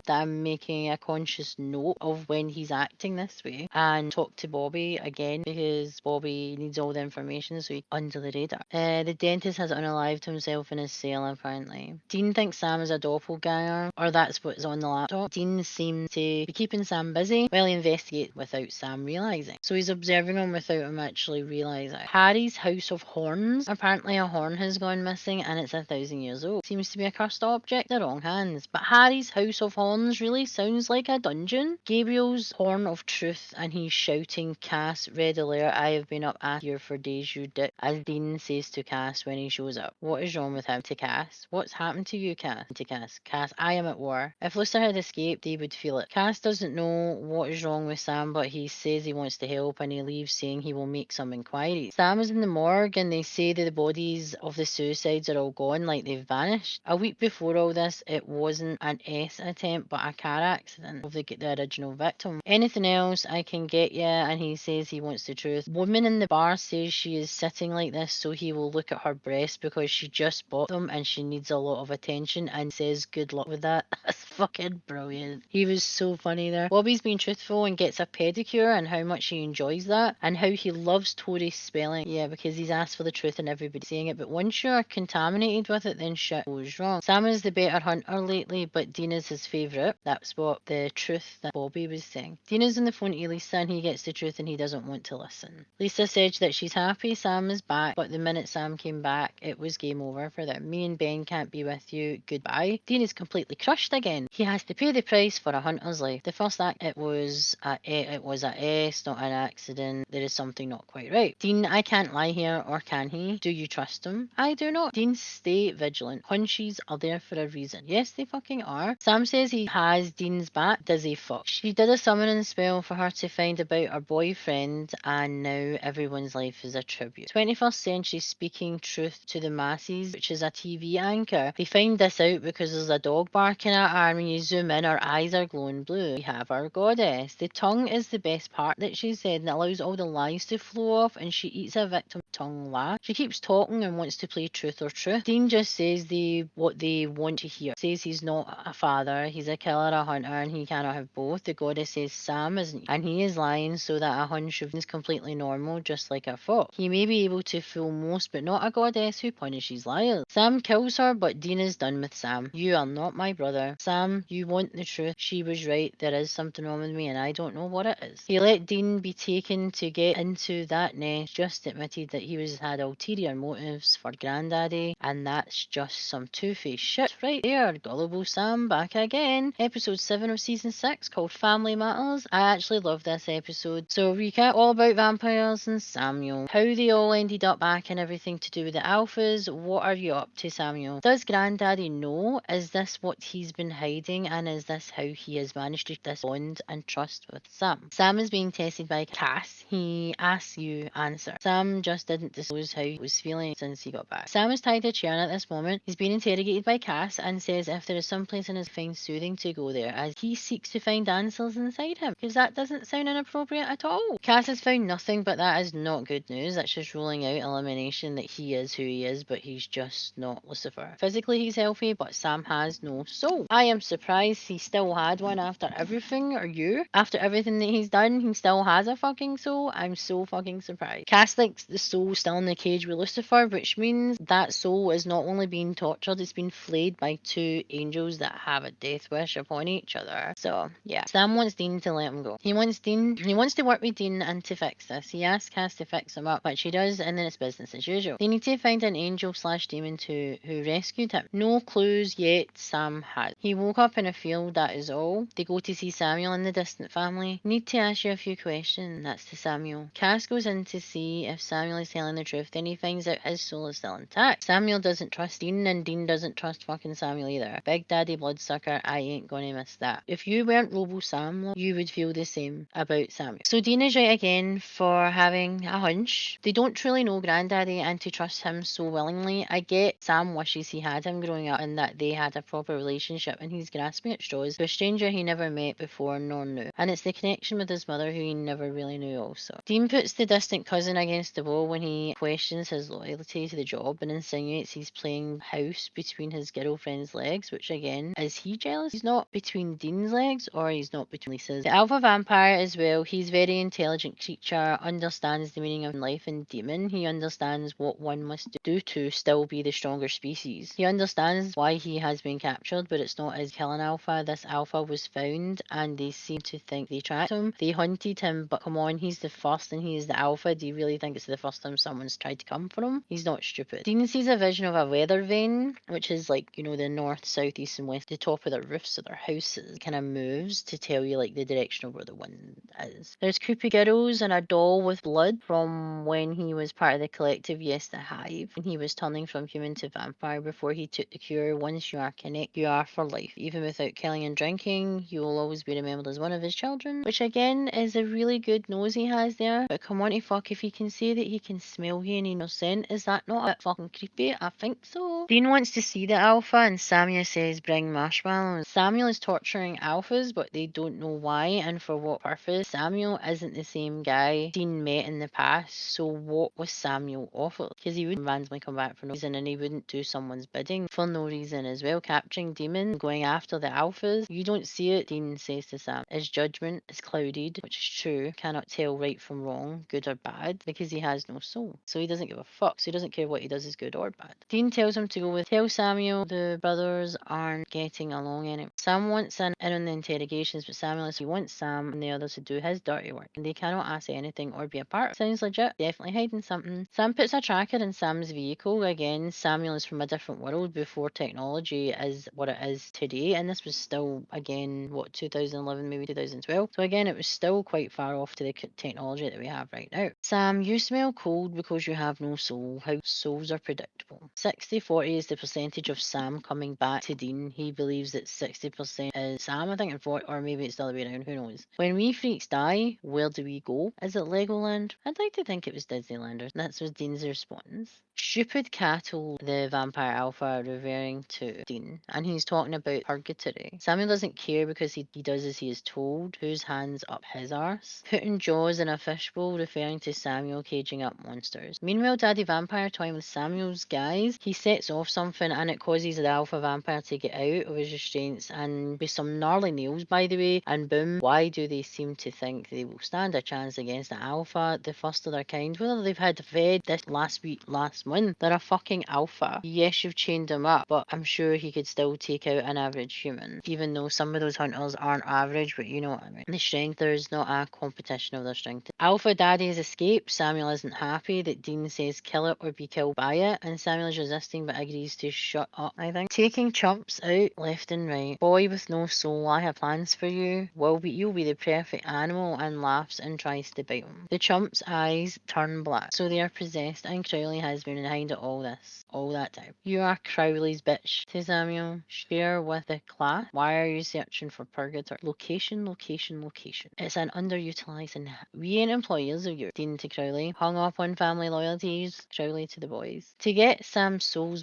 that I'm making a conscious note of when he's acting this way, and talk to Bobby again, because Bobby needs all the information, so he's under the radar. The dentist has unalived himself in his cell, apparently. Dean thinks Sam is a doppelganger, or that's what's on the laptop. Dean seems to be keeping Sam busy while he investigates without Sam realising. So he's observing him without him actually realising. Harry's house of horns. Apparently a horn has gone missing, and it's 1,000 years old. Seems to be a cursed object in the wrong hands. But Harry's house of horns really sounds like a dungeon. Gabriel's horn of truth, and he's shouting, Cass, red alert, I have been up at here for days, you dick. As Dean says to Cass when he shows up. What is wrong with him? To Cass. What's happened to you, Cass? To Cass. Cass, I am at war. If Lucy had escaped, they would feel it. Cass doesn't know what is wrong with Sam, but he says he wants to help, and he leaves saying he will make some inquiries. Sam is in the morgue, and they say that the bodies of the suicides are all gone, like they've vanished. A week before all this, it wasn't an S attempt, but a car accident of the original victim. Anything else, I can get you, and he says he wants the truth. Woman in the bar says she is sitting like this so he will look at her breasts because she just bought them and she needs a lot of attention, and says good luck with that. That's fucking brilliant. He was so funny there. Bobby's being truthful and gets a pedicure, and how much he enjoys that, and how he loves Tori's spelling. Yeah, because he's asked for the truth and everybody's saying it, but once you're contaminated with it, then shit goes wrong. Sam is the better hunter lately, but Dean is his favourite. That's what the truth that Bobby was saying. Dean is on the phone to Lisa, and he gets gets the truth and he doesn't want to listen. Lisa said that she's happy Sam is back, but the minute Sam came back, it was game over for them. Me and Ben can't be with you. Goodbye. Dean is completely crushed again. He has to pay the price for a hunter's life. The first act, it was a S, not an accident. There is something not quite right. Dean, I can't lie here, or can he? Do you trust him? I do not. Dean, stay vigilant. Hunchies are there for a reason. Yes, they fucking are. Sam says he has Dean's back. Does he fuck? She did a summoning spell for her to find about her boyfriend, and now everyone's life is a tribute. 21st century speaking truth to the masses, which is a TV anchor. They find this out because there's a dog barking at her, and when you zoom in, her eyes are glowing blue. We have our goddess. The tongue is the best part that she said, and it allows all the lies to flow off, and she eats a victim tongue laugh. She keeps talking and wants to play truth or truth. Dean just says what they want to hear. Says he's not a father, he's a killer, a hunter, and he cannot have both. The goddess says Sam isn't, and he is lying so that a hunch of is completely normal, just like a fox. He may be able to fool most, but not a goddess who punishes liars. Sam kills her, but Dean is done with Sam. You are not my brother. Sam, you want the truth. She was right. There is something wrong with me, and I don't know what it is. He let Dean be taken to get into that nest, just admitted that he had ulterior motives for Granddaddy, and that's just some two-faced shit right there. Gullible Sam back again. Episode 7 of season 6 called Family Matters. I actually love this episode. So recap all about vampires and Samuel. How they all ended up back and everything to do with the alphas. What are you up to, Samuel? Does Granddaddy know? Is this what he's been hiding, and is this how he has managed to this bond and trust with Sam? Sam is being tested by Cass. He asks you answer. Sam just didn't disclose how he was feeling since he got back. Sam is tied to a chair at this moment. He's being interrogated by Cass and says if there is some place in his find soothing to go there, as he seeks to find answers inside him, because that doesn't sound inappropriate at all. Cass has found nothing, but that is not good news. That's just ruling out elimination, that he is who he is, but he's just not Lucifer. Physically he's healthy, but Sam has no soul. I am surprised he still had one after everything. Are you? After everything that he's done, he still has a fucking soul? I'm so fucking surprised. Cass thinks the soul still in the cage with Lucifer, which means that soul is not only being tortured, it's been flayed by two angels that have a death wish upon each other. So yeah, Sam wants Dean to let him go. He wants to work with Dean and to fix this. He asks Cass to fix him up, which he does, and then it's business as usual. They need to find an angel / demon who rescued him. No clues yet. Sam has. He woke up in a field, that is all. They go to see Samuel and the distant family. Need to ask you a few questions. That's to Samuel. Cass goes in to see if Samuel is telling the truth, then he finds out his soul is still intact. Samuel doesn't trust Dean, and Dean doesn't trust fucking Samuel either. Big Daddy Bloodsucker, I ain't gonna miss that. If you weren't Robo Sam, you would feel the same about Samuel. So Dean is right again for having a hunch. They don't truly know Granddaddy and to trust him so willingly. I get Sam wishes he had him growing up and that they had a proper relationship, and he's grasping at straws to a stranger he never met before nor knew. And it's the connection with his mother who he never really knew also. Dean puts the distant cousin against the wall when he questions his loyalty to the job and insinuates he's playing house between his girlfriend's legs, which again, is he jealous? He's not between Dean's legs, or he's not between Lisa's. The alpha vampire as well, he's a very intelligent creature, understands the meaning of life and demon. He understands what one must do to still be the stronger species. He understands why he has been captured, but it's not his killing alpha. This alpha was found and they seem to think they tracked him. They hunted him, but come on, he's the first and he is the alpha. Do you really think it's the first time someone's tried to come for him? He's not stupid. Dean sees a vision of a weather vane, which is like, you know, the north, south, east and west. The top of the roofs of their houses kind of moves to tell you like the direction of where the wind is. There's creepy girls and a doll with blood from when he was part of the collective, yes, the hive, and he was turning from human to vampire before he took the cure. Once you are connected, you are for life. Even without killing and drinking, you will always be remembered as one of his children, which again is a really good nose he has there. But come on to fuck, if he can say that he can smell you and he knows scent, is that not a bit fucking creepy? I think so. Dean wants to see the alpha and Samuel says bring marshmallows. Samuel is torturing alphas, but they don't know why and for what purpose. Samuel isn't the same guy Dean met in the past, so what was Samuel offered? Because he wouldn't randomly come back for no reason, and he wouldn't do someone's bidding for no reason as well. Capturing demons, going after the alphas, you don't see it. Dean says to Sam, his judgment is clouded, which is true, cannot tell right from wrong, good or bad, because he has no soul. So he doesn't give a fuck, so he doesn't care what he does is good or bad. Dean tells him to go with, tell Samuel the brothers aren't getting along anymore. Sam wants in on the interrogations, but Samuel says he wants Sam and the others to do his is dirty work, and they cannot ask anything or be a part. Sounds legit. Definitely hiding something. Sam puts a tracker in Sam's vehicle. Again, Samuel is from a different world before technology is what it is today, and this was still, again, what, 2011, maybe 2012. So again, it was still quite far off to the technology that we have right now. Sam, you smell cold because you have no soul. How souls are predictable. 60-40 is the percentage of Sam coming back to Dean. He believes that 60% is Sam, I think, and 40, or maybe it's the other way around, who knows. When we freaks die, where do we go? Is it Legoland? I'd like to think it was Disneyland, or that's what Dean's response. Stupid cattle, the vampire alpha referring to Dean, and he's talking about purgatory. Samuel doesn't care because he does as he is told. Whose hands up his arse? Putting jaws in a fishbowl, referring to Samuel caging up monsters. Meanwhile, Daddy Vampire toying with Samuel's guys. He sets off something and it causes the alpha vampire to get out of his restraints, and with some gnarly nails, by the way, and boom, why do they seem to think they will stand a chance against the alpha, the first of their kind? Whether they've had fed this last week, last month, they're a fucking alpha. Yes, you've chained him up, but I'm sure he could still take out an average human, even though some of those hunters aren't average, but you know what I mean. The strength, there's not a competition of their strength. Alpha Daddy has escaped. Samuel isn't happy that Dean says kill it or be killed by it, and Samuel is resisting but agrees to shut up, I think. Taking chumps out left and right. Boy with no soul, I have plans for you. You'll be the perfect animal, and laughs and tries to bite him. The chump's eyes turn black, so they are possessed, and Crowley has been behind it all that time. You are Crowley's bitch, to Samuel. Share with the class. Why are you searching for purgatory? Location, location, location. It's an underutilized, and we ain't employers of yours. Dean to Crowley. Hung up on family loyalties. Crowley to the boys. To get Sam's soul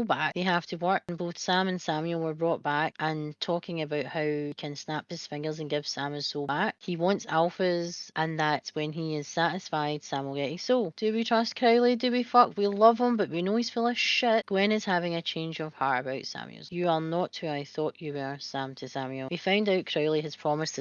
back, they have to work. And both Sam and Samuel were brought back and talking about how he can snap his fingers and give Sam his soul back. He wants alphas, and that's when he is satisfied, Sam will get his soul. Do we trust Crowley? Do we fuck? We love him, but we know he's full of shit. Gwen is having a change of heart about Samuel. You are not who I thought you were, Sam to Samuel. We found out Crowley has promised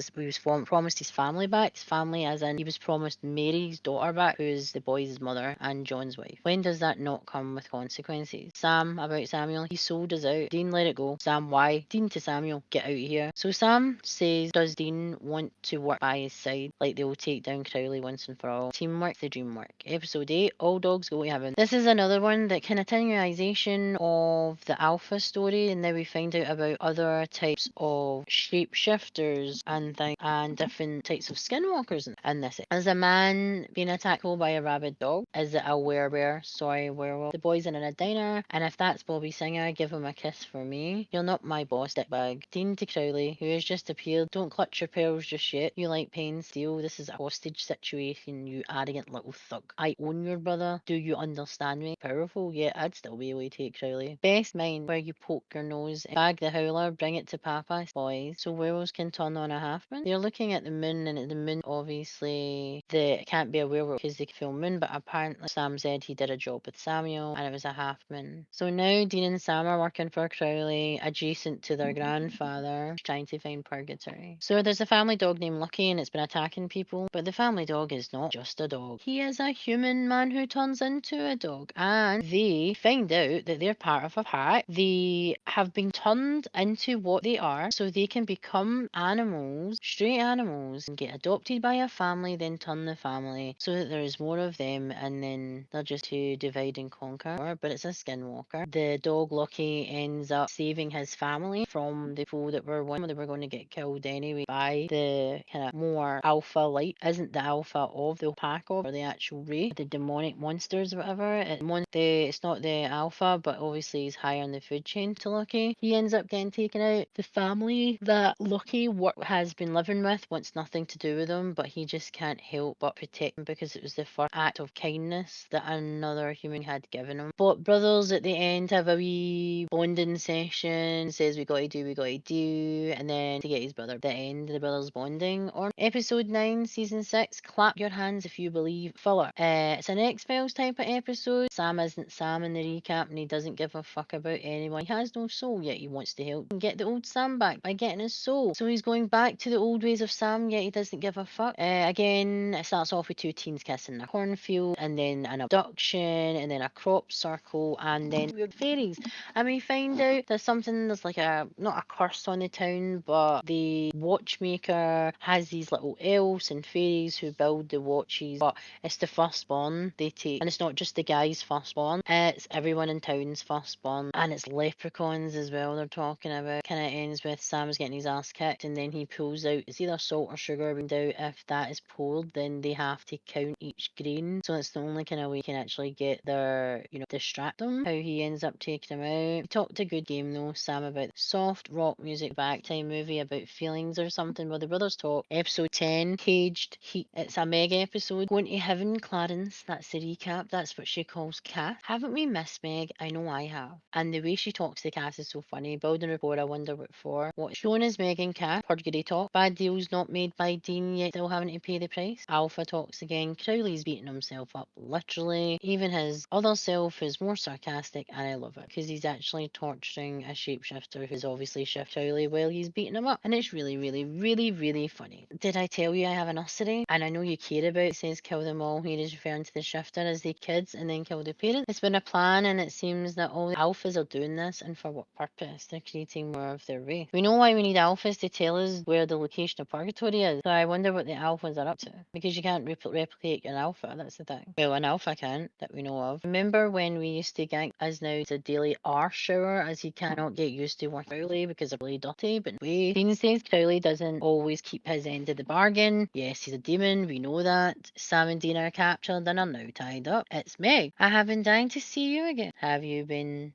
promised his family back. His family, as in he was promised Mary's daughter back, who is the boy's mother, and John's wife. When does that not come with consequences? Sam, about Samuel, he sold us out. Dean, let it go. Sam, why? Dean to Samuel, get out of here. So Sam says, does Dean want to work by his side? Like they will take down Crowley once and for all. Teamwork, the dream work. Episode 8, all dogs go to heaven. This is another one that continuation of the Alpha story, and now we find out about other types of shapeshifters and things, and different types of skinwalkers in this. Is a man being attacked by a rabid dog? Is it a werewolf? The boys in a diner, and if that's Bobby Singer, give him a kiss for me. You're not my boss, dickbag. Dean to Crowley, who has just appeared. Don't clutch your pearls just yet. You like pain, steal. This is a hostage situation, you arrogant little thug. I own your brother. Do you understand me? Powerful? Yeah, I'd still be able to take Crowley. Best mind, where you poke your nose. Bag the howler, bring it to Papa, boys. So werewolves can turn on a half-moon? They're looking at the moon, and at the moon, obviously, it can't be a werewolf because they can feel moon, but apparently Sam said he did a job with Samuel, and it was a half-moon. So now Dean and Sam are working for Crowley, adjacent to their grandfather, trying to find purgatory. So there's a family dog named Lucky, and it's been attacking people, but the family dog is not just a dog. He is a human man who turns into a dog, and they find out that they're part of a pack. They have been turned into what they are, so they can become animals, straight animals, and get adopted by a family, then turn the family, so that there is more of them, and then they're just to divide and conquer. But it's a skinwalker. The dog Lucky ends up saving his family from the foe that were they were going to get killed anyway by the kind of more alpha light. Isn't the alpha of the pack or the actual race, the demonic monsters or whatever. It's not the alpha, but obviously he's higher on the food chain to Lucky. He ends up getting taken out. The family that Lucky has been living with wants nothing to do with him, but he just can't help but protect him because it was the first act of kindness that another human had given him. But brothers at the end have a wee bonding session, says we gotta do, and then to get his brother. The end of the brothers bonding. Or episode 9, season 6, clap your hands if you believe Fuller. It's an X-Files type of episode. Sam isn't Sam in the recap, and he doesn't give a fuck about anyone. He has no soul, yet he wants to help and get the old Sam back by getting his soul. So he's going back to the old ways of Sam, yet he doesn't give a fuck. Again, it starts off with two teens kissing in a cornfield, and then an abduction, and then a crop circle, and then weird fairies. And we find out there's like not a curse on the town, but the watchmaker has these little elves and fairies who build the watches, but it's the firstborn they take, and it's not just the guy's firstborn, it's everyone in town's firstborn, and it's leprechauns as well they're talking about. Kind of ends with Sam's getting his ass kicked, and then he pulls out, it's either salt or sugar, we doubt if that is poured, then they have to count each grain, so it's the only kind of way you can actually get their, distract them. How he ends up taking him out. He talked a good game though, Sam, about soft rock music back time movie about feelings or something where the brothers talk. Episode 10, Caged Heat. It's a mega episode. Going to heaven, Clarence. That's the recap. That's what she calls Cass. Haven't we missed Meg? I know I have. And the way she talks to Cass is so funny. Building rapport, I wonder what for. What's shown is Meg and Cass. Purgatory talk. Bad deals not made by Dean yet still having to pay the price. Alpha talks again. Crowley's beating himself up. Literally. Even his other self is more sarcastic, and I love it because he's actually torturing a shapeshifter who's obviously Shift Crowley while he's beating him up, and it's really, really, really, really funny. Did I tell you I have a nursery? And I know you care about it. Says kill them all. He is referring to the shifter as the kids and then kill the parents. It's been a plan, and it seems that all the alphas are doing this, and for what purpose? They're creating more of their race. We know why we need alphas to tell us where the location of purgatory is, so I wonder what the alphas are up to, because you can't replicate an alpha, that's the thing. Well, an alpha can't, that we know of. Remember when we used to gank as now it's a daily R shower, as he cannot get used to work Crowley because they're really dirty, but wait. Dean says Crowley doesn't always keep his end of the bargain. Yes, he's a demon, we know that. Sam and Dean are captured and are now tied up. It's Meg. I have been dying to see you again. How have you been,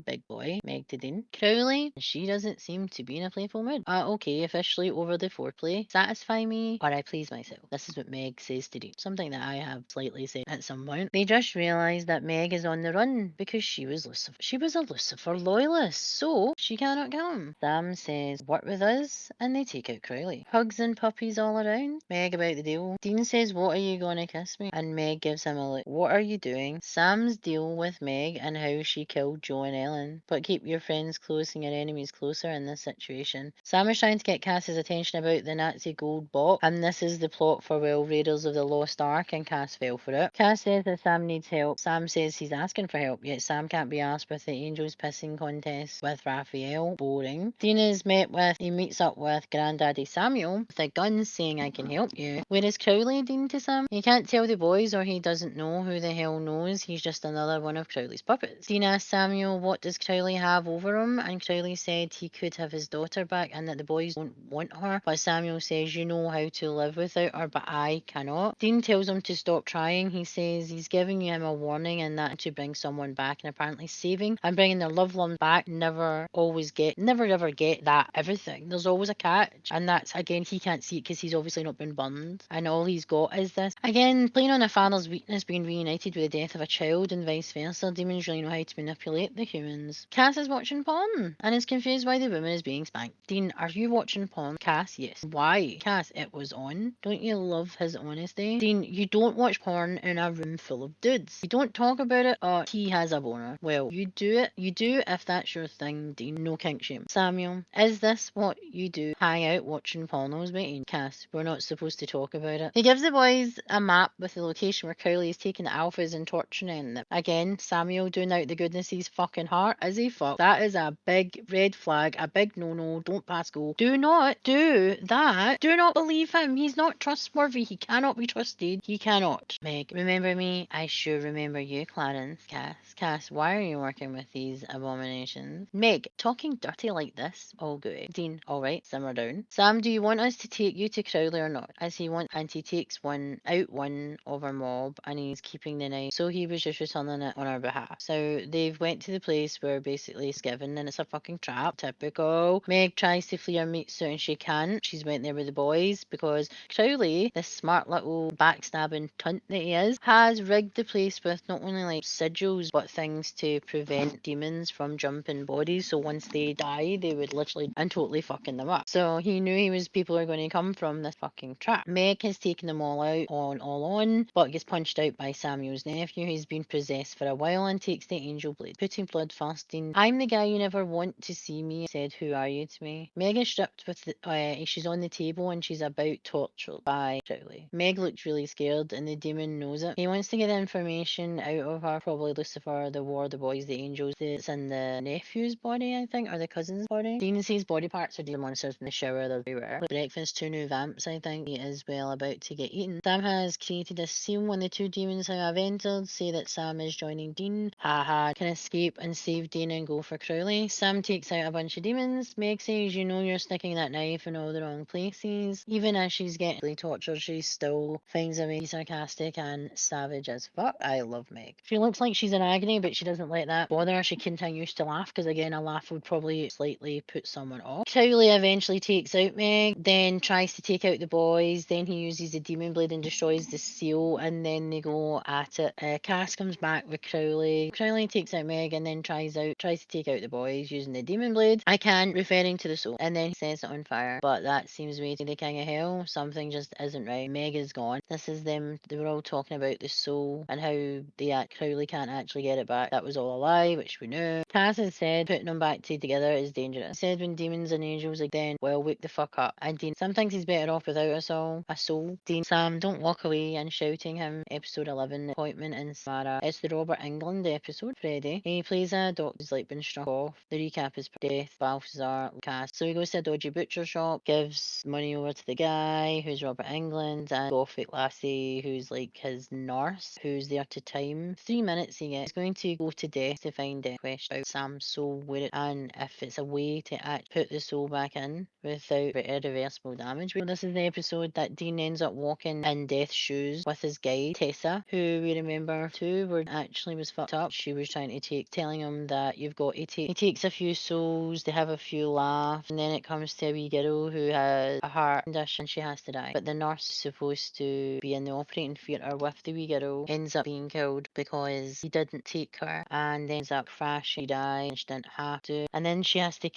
big boy? Meg to Dean. Crowley? She doesn't seem to be in a playful mood. Okay, officially over the foreplay. Satisfy me, or I please myself. This is what Meg says to Dean. Something that I have slightly said at some point. They just realise that Meg is on the run because she was Lucifer. She was a Lucifer loyalist, so she cannot kill him. Sam says, work with us, and they take out Crowley. Hugs and puppies all around. Meg about the deal. Dean says, what are you gonna kiss me? And Meg gives him a look. What are you doing? Sam's deal with Meg and how she killed Joe and Ellen. But keep your friends close and your enemies closer in this situation. Sam is trying to get Cass's attention about the Nazi gold bot, and this is the plot for Raiders of the Lost Ark, and Cass fell for it. Cass says that Sam needs help. Sam says he's asking for help, yet Sam can't be asked with the Angels pissing contest with Raphael. Boring. Dean meets up with Granddaddy Samuel with a gun saying, I can help you. Where is Crowley, Dean to Sam? He can't tell the boys, or he doesn't know. Who the hell knows? He's just another one of Crowley's puppets. Dean asks Samuel, what does Crowley have over him? And Crowley said he could have his daughter back and that the boys don't want her. But Samuel says, you know how to live without her, but I cannot. Dean tells him to stop trying. He says he's giving him a warning and that to bring someone back, and apparently saving and bringing their loved one back never ever get that everything. There's always a catch, and that's, again, he can't see it because he's obviously not been burned, and all he's got is this. Again, playing on a father's weakness being reunited with the death of a child and vice versa. Demons really know how to manipulate the humans. Cass is watching porn and is confused why the woman is being spanked. Dean, are you watching porn? Cass, yes. Why? Cass, it was on. Don't you love his honesty? Dean, you don't watch porn in a room full of dudes. You don't talk about it, or he has a boner. Well, you do if that's your thing, Dean. No kink shame. Samuel, is this what you do? Hang out watching pornos, mate? Cass, we're not supposed to talk about it. He gives the boys a map with the location where Crowley is taking the alphas and torturing them. Again, Samuel doing out the goodness of his fucking heart as he fuck. That is a big red flag, a big no-no. Don't pass go. Do not do that. Do not believe him. He's not trustworthy. He cannot be trusted. He cannot. Meg, remember me? I sure remember you, Clarence. Cass, why are you working with these abominations? Meg, talking dirty like this? All good. Dean, alright, simmer down. Sam, do you want us to take you to Crowley or not? As he wants, and he takes one of our mob, and he's keeping the knife, so he was just returning it on our behalf. So they've went to the place where basically it's given, and it's a fucking trap. Typical. Meg tries to flee her meat suit and she can't. She's went there with the boys because Crowley, this smart little backstabbing cunt that he is, has rigged the place with not only like sigils but things to prevent demons from jumping bodies, so once they die they would literally and totally fucking them up. So he knew people are going to come from this fucking trap. Meg has taken them all out on, but gets punched out by Samuel's nephew, who's been possessed for a while, and takes the angel blade. Putting blood fasting. I'm the guy you never want to see me, said, who are you to me? Meg is stripped with she's on the table and she's about tortured by Crowley. Meg looks really scared and the demon knows it. He wants to get information out of her, probably Lucifer, the war, the boys, the angels. It's in the nephew's body, I think, or the cousin's body. Dean sees body parts of demon monsters in the shower, they're everywhere. Breakfast his 2 new vamps, I think. He is well about to get eaten. Sam has created a seal when the 2 demons have entered, say that Sam is joining Dean. Haha, can escape and save Dean and go for Crowley. Sam takes out a bunch of demons. Meg says, you know you're sticking that knife in all the wrong places. Even as she's getting tortured, she still finds a way to be sarcastic and savage as fuck. I love Meg. She looks like she's in agony, but she doesn't let that bother her. She continues to laugh, because again, a laugh would probably slightly put someone off. Crowley eventually takes out Meg, then tries to take out the boys, then he uses the demon blade and destroys the seal, and then they go at it. Cass comes back with Crowley. Crowley takes out Meg and then tries to take out the boys using the demon blade. I can, referring to the soul, and then he sets it on fire, but that seems way to the king of hell. Something just isn't right. Meg is gone. This is them, they were all talking about the soul and how Crowley can't actually get it back. That was all a lie, which we knew. Cass has said putting them back together is dangerous. He said when demons and angels again, well, wake the fuck up. And Dean, sometimes he's better off without a soul. Dean, Sam, don't walk away, and shouting him. Episode 11, appointment in Samarra. It's the Robert England episode. Freddy. He plays a doctor who's like been struck off. The recap is death, Balthazar, Cass. So he goes to a dodgy butcher shop, gives money over to the guy who's Robert England, and Gothic lassie who's like his nurse, who's there to time 3 minutes he gets. He's going to go to death to find death. Question out Sam's soul, where it, and if it's a way to put the soul back in without irreversible damage. Well, this is the episode that Dean ends up walking in Death's shoes with his guide Tessa, who we remember too were actually was fucked up. She was trying to telling him that you've got to take. He takes a few souls, they have a few laughs, and then it comes to a wee girl who has a heart condition. She has to die, but the nurse is supposed to be in the operating theatre with the wee girl, ends up being killed because he didn't take her, and then ends up crashing. She died and she didn't have to, and then she has to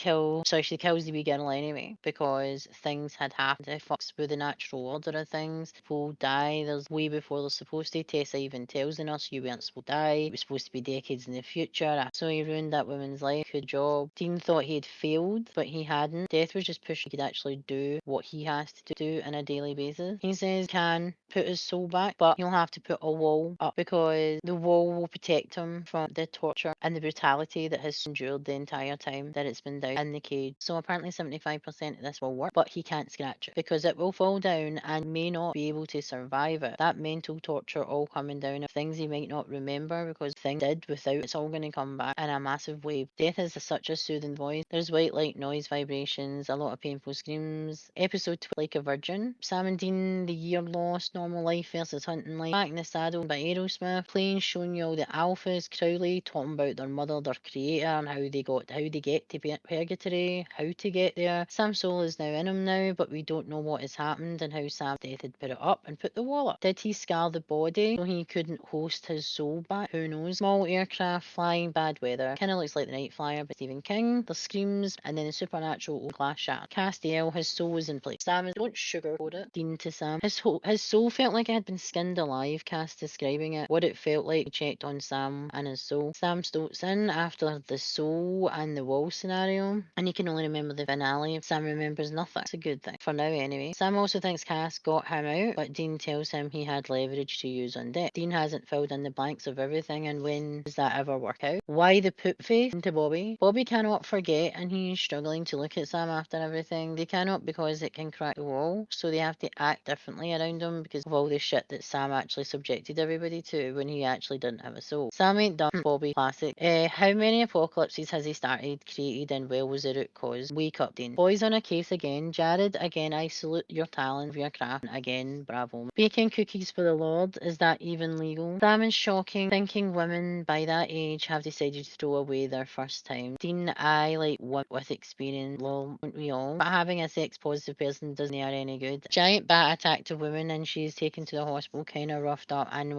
she kills the wee girl anyway because things had happened. It fucks with the natural order of things. People die there's way before they're supposed to. Tessa even tells the nurse you weren't supposed to die, it was supposed to be decades in the future. So he ruined that woman's life. Good job. Dean thought he had failed, but he hadn't. Death was just pushing he could actually do what he has to do on a daily basis. He says can put his soul back, but he'll have to put a wall up because the wall will protect him from the torture and the brutality that has endured the entire time that it's been down in the cage. So apparently 75% of this will work, but he can't scratch it because it will fall down and may not be able to survive it. That mental torture all coming down of things he might not remember because things did without, it's all going to come back in a massive wave. Death is such a soothing voice. There's white light noise vibrations, a lot of painful screams. Episode 2, like a virgin. Sam and Dean, the year lost, normal life versus hunting life. Back in the Saddle by Aerosmith. Playing, showing you all the alphas. Crowley talking about their mother, their creator, and how they get to purgatory, how to get there. Sam's soul is now in him now, but we don't know what has happened and how Sam's death had put it up and put the wall up. Did he scar the body so he couldn't host his soul back? Who knows? Small aircraft, flying, bad weather. Kinda looks like The Night Flyer by Stephen King. The screams, and then the supernatural old glass shattered. Castiel, his soul was in place. Sam, don't sugarcoat it. Dean to Sam. His soul felt like it had been skinned alive, Cass describing it. What it felt like, he checked on Sam and his soul. Sam stoats in after the soul and the wall scenario, and he can only remember the finale. Sam remembers nothing. It's a good thing. For now anyway. Sam also thinks Cass got him out, but Dean tells him he had leverage to use on deck. Dean hasn't filled in the blanks of everything, and when does that ever work out? Why the poop face to Bobby? Bobby cannot forget, and he's struggling to look at Sam after everything. They cannot because it can crack the wall, so they have to act differently around him because of all the shit that Sam actually subjected everybody to when he actually didn't have a soul. Sam ain't done. Bobby, classic. How many apocalypses has he started, created, and well was the root cause? Wake up, Dean. Boys on a case again. Jared, again, I salute your talent of your craft. Again, bravo. Baking cookies for the Lord, is that even legal? Sam is shocking, thinking women by that age have decided to throw away their first time. Dean, I like one with experience, lol, don't we all? But having a sex positive person doesn't are any good. Giant bat attacked a woman and she's taken to the hospital kinda roughed up and it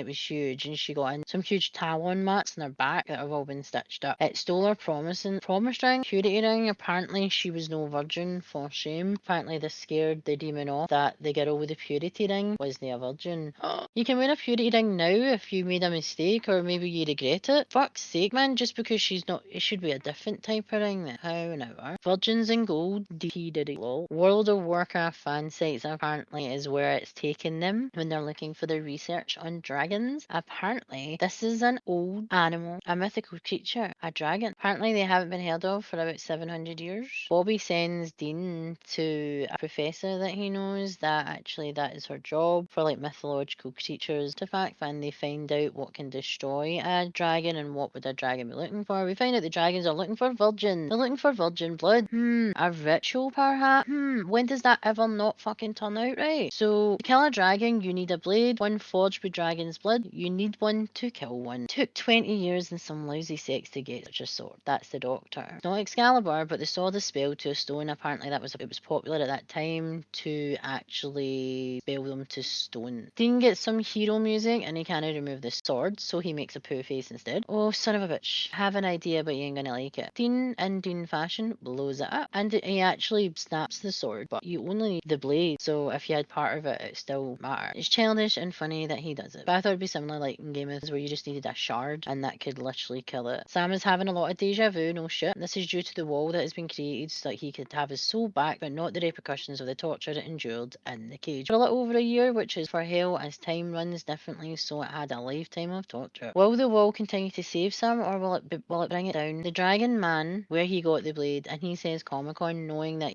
was huge, and she got in some huge talon mats in her back that have all been stitched up. It stole her promise ring, purity ring. Apparently she was no virgin, for shame. Apparently this scared the demon off that the girl with the purity ring wasn't a virgin. You can wear a purity ring now if you made a mistake or maybe you regret it. Fuck's sake, man, just because she's not, it should be a different type of ring then. However, virgins in gold, DP did it lol. World of Warcraft fan sites apparently is where it's taken them when they're looking for their research on dragons. Apparently this is an old animal, a mythical creature, a dragon. Apparently they haven't been heard of for about 700 years. Bobby sends Dean to to a professor that he knows that actually that is her job for like mythological creatures artifact, and they find out what can destroy a dragon and what would a dragon be looking for. We find out the dragons are looking for virgin. They're looking for virgin blood. A ritual perhaps? When does that ever not fucking turn out right? So to kill a dragon, you need a blade, one forged with dragon's blood. You need one to kill one. Took 20 years and some lousy sex to get such a sword. That's the doctor. Not Excalibur, but they saw the spell to a stone. Apparently it was popular at that time to actually spell them to stone. Dean gets some hero music and he can't remove the sword, so he makes a poo face instead. Oh, son of a bitch. Have an idea, but you ain't gonna like it. Dean, in Dean fashion, blows it up. And he actually snaps the sword, but you only need the blade, so if you had part of it, it still matters. It's childish and funny that he does it. But I thought it'd be similar like in Game of Thrones where you just needed a shard and that could literally kill it. Sam is having a lot of deja vu, no shit. This is due to the wall that has been created so that he could have his soul back, but not the repercussions of the torture it endured in the cage. For a little over a year, which is for hell as time runs differently, so it had a lifetime of torture. Will the wall continue to save Sam, or will it bring it down? The dragon man, where he got the blade, and he says Comic-Con knowing that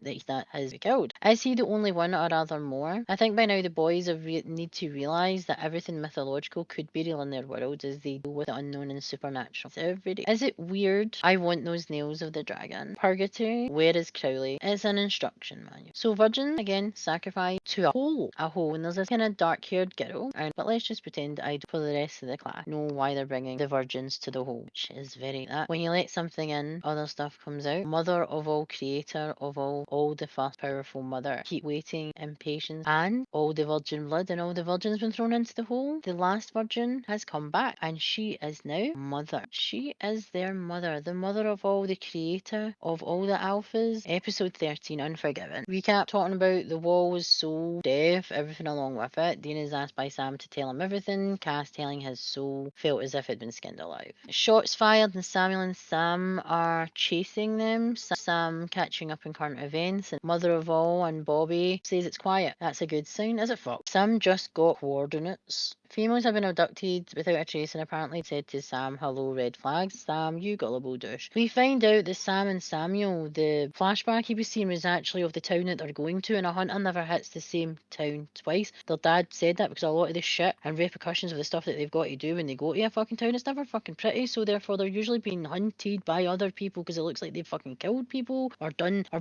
has been killed. Is he the only one, or are there more? I think by now the boys need to realise that everything mythological could be real in their world as they deal with the unknown and supernatural. It's every day. Is it weird? I want those nails of the dragon. Purgatory? Where is Crowley? It's an instruction manual. So virgin, again, sacrifice to a hole. And there's this kind of dark-haired girl, but let's just pretend I do for the rest of the class know why they're bringing the virgins to the hole, which is very that. When you let something in, other stuff comes out. Mother of all, creator of all the first powerful mother. Keep waiting in patience, and all the virgin blood and all the virgins been thrown into the hole. The last virgin has come back, and she is now mother. She is their mother, the mother of all, the creator of all the alphas. Episode 13, Unforgiven. Recap, talking about the wall's soul, death, everything along with it. Dean is asked by Sam to tell him everything. Cass telling his soul felt as if it'd been skinned alive. Shots fired, and Samuel and Sam are chasing them. Sam catching up in current events, and mother of all and Bobby says it's quiet. That's a good sign, is it, fuck? Sam just got coordinates. Females have been abducted without a trace and apparently said to Sam, hello, red flags. Sam, you gullible douche. We find out that Sam and Samuel, the flashback he was seeing was actually of the town that they're going to, and a hunter never hits the same town twice. Their dad said that because a lot of the shit and repercussions of the stuff that they've got to do when they go to a fucking town, it's never fucking pretty, so therefore they're usually being hunted by other people because it looks like they've fucking killed people or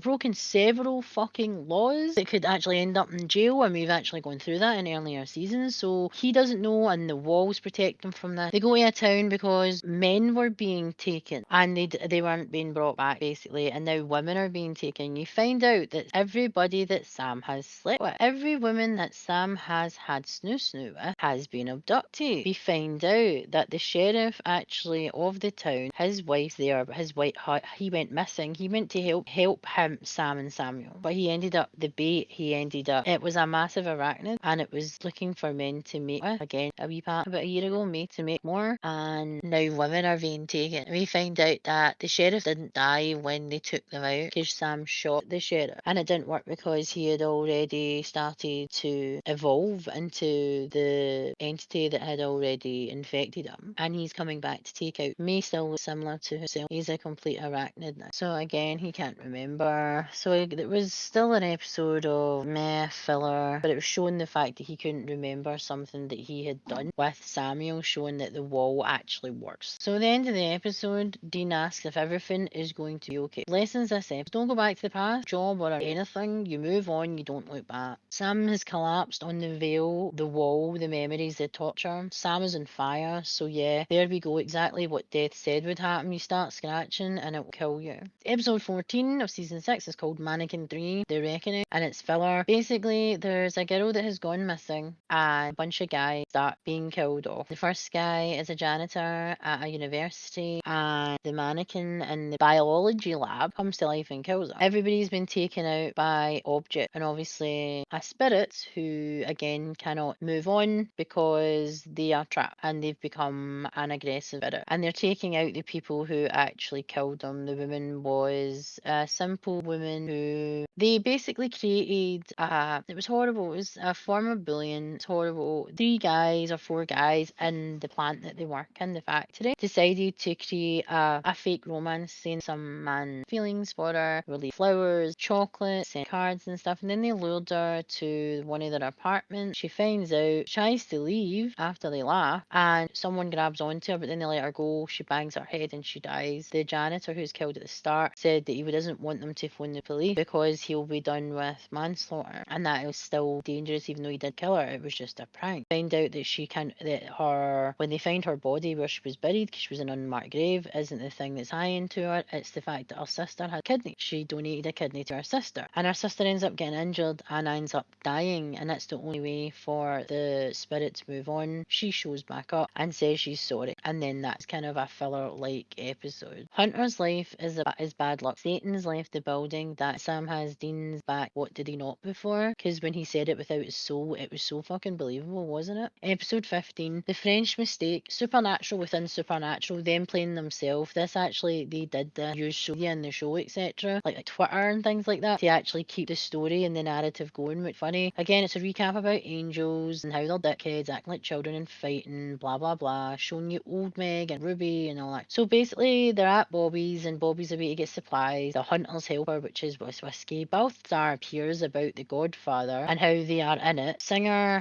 broken several fucking laws that could actually end up in jail, and we've actually gone through that in earlier seasons, so he doesn't know, and the walls protect them from that. They go to a town because men were being taken and they weren't being brought back basically, and now women are being taken. You find out that everybody that Sam has slept with, every woman that Sam has had snoo with, has been abducted. We find out that the sheriff actually of the town, his wife's there, but his wife, he went missing. He went to help him, Sam and Samuel, but he ended up, it was a massive arachnid, and it was looking for men to mate with. Again, a wee part about a year ago, made to make more, and now women are being taken. We find out that the sheriff didn't die when they took them out because Sam shot the sheriff, and it didn't work because he had already started to evolve into the entity that had already infected him, and he's coming back to take out May, still similar to himself. He's a complete arachnid now. So again, he can't remember. So it was still an episode of meh filler, but it was showing the fact that he couldn't remember something that he had done with Samuel, showing that the wall actually works. So at the end of the episode, Dean asks if everything is going to be okay. Lessons this episode: don't go back to the past, job or anything. You move on, you don't look back. Sam has collapsed on the veil, the wall, the memories, the torture. Sam is on fire, so yeah, there we go, exactly what Death said would happen. You start scratching and it will kill you. Episode 14 of season 6 is called Mannequin 3, The Reckoning, and it's filler. Basically, there's a girl that has gone missing and a bunch of guys start being killed off. The first guy is a janitor at a university, and the mannequin in the biology lab comes to life and kills her. Everybody's been taken out by object, and obviously a spirit who again cannot move on because they are trapped and they've become an aggressive spirit, and they're taking out the people who actually killed them. The woman was a simple woman who They basically created, it was horrible. It was a form of bullying. It's horrible. 3 guys or 4 guys in the plant that they work in, the factory, decided to create a fake romance, saying some man feelings for her, release flowers, chocolate, send cards and stuff. And then they lured her to one of their apartments. She finds out, tries to leave after they laugh, and someone grabs onto her, but then they let her go. She bangs her head and she dies. The janitor, who's killed at the start, said that he doesn't want them to phone the police because he'll be done with manslaughter, and that it was still dangerous even though he did kill her. It was just a prank. Find out that when they find her body where she was buried, because she was in an unmarked grave, isn't the thing that's hanging to her. It's the fact that her sister had a kidney. She donated a kidney to her sister, and her sister ends up getting injured and ends up dying, and that's the only way for the spirit to move on. She shows back up and says she's sorry, and then that's kind of a filler-like episode. Hunter's life is bad luck. Satan's left the building. That Sam has Dean's back. What did he not before? Because when he said it without his soul, it was so fucking believable, wasn't it? Episode 15, The French Mistake. Supernatural within supernatural. Them playing themselves. This actually, they did use social media in the show, etc. Like Twitter and things like that, to actually keep the story and the narrative going, which funny. Again, it's a recap about angels and how they're dickheads, acting like children and fighting, blah blah blah, showing you old Meg and Ruby and all that. So basically, they're at Bobby's, and Bobby's away to get supplies. The Hunter's helper, which is whiskey. Balthazar appears about the Godfather and how they are in it.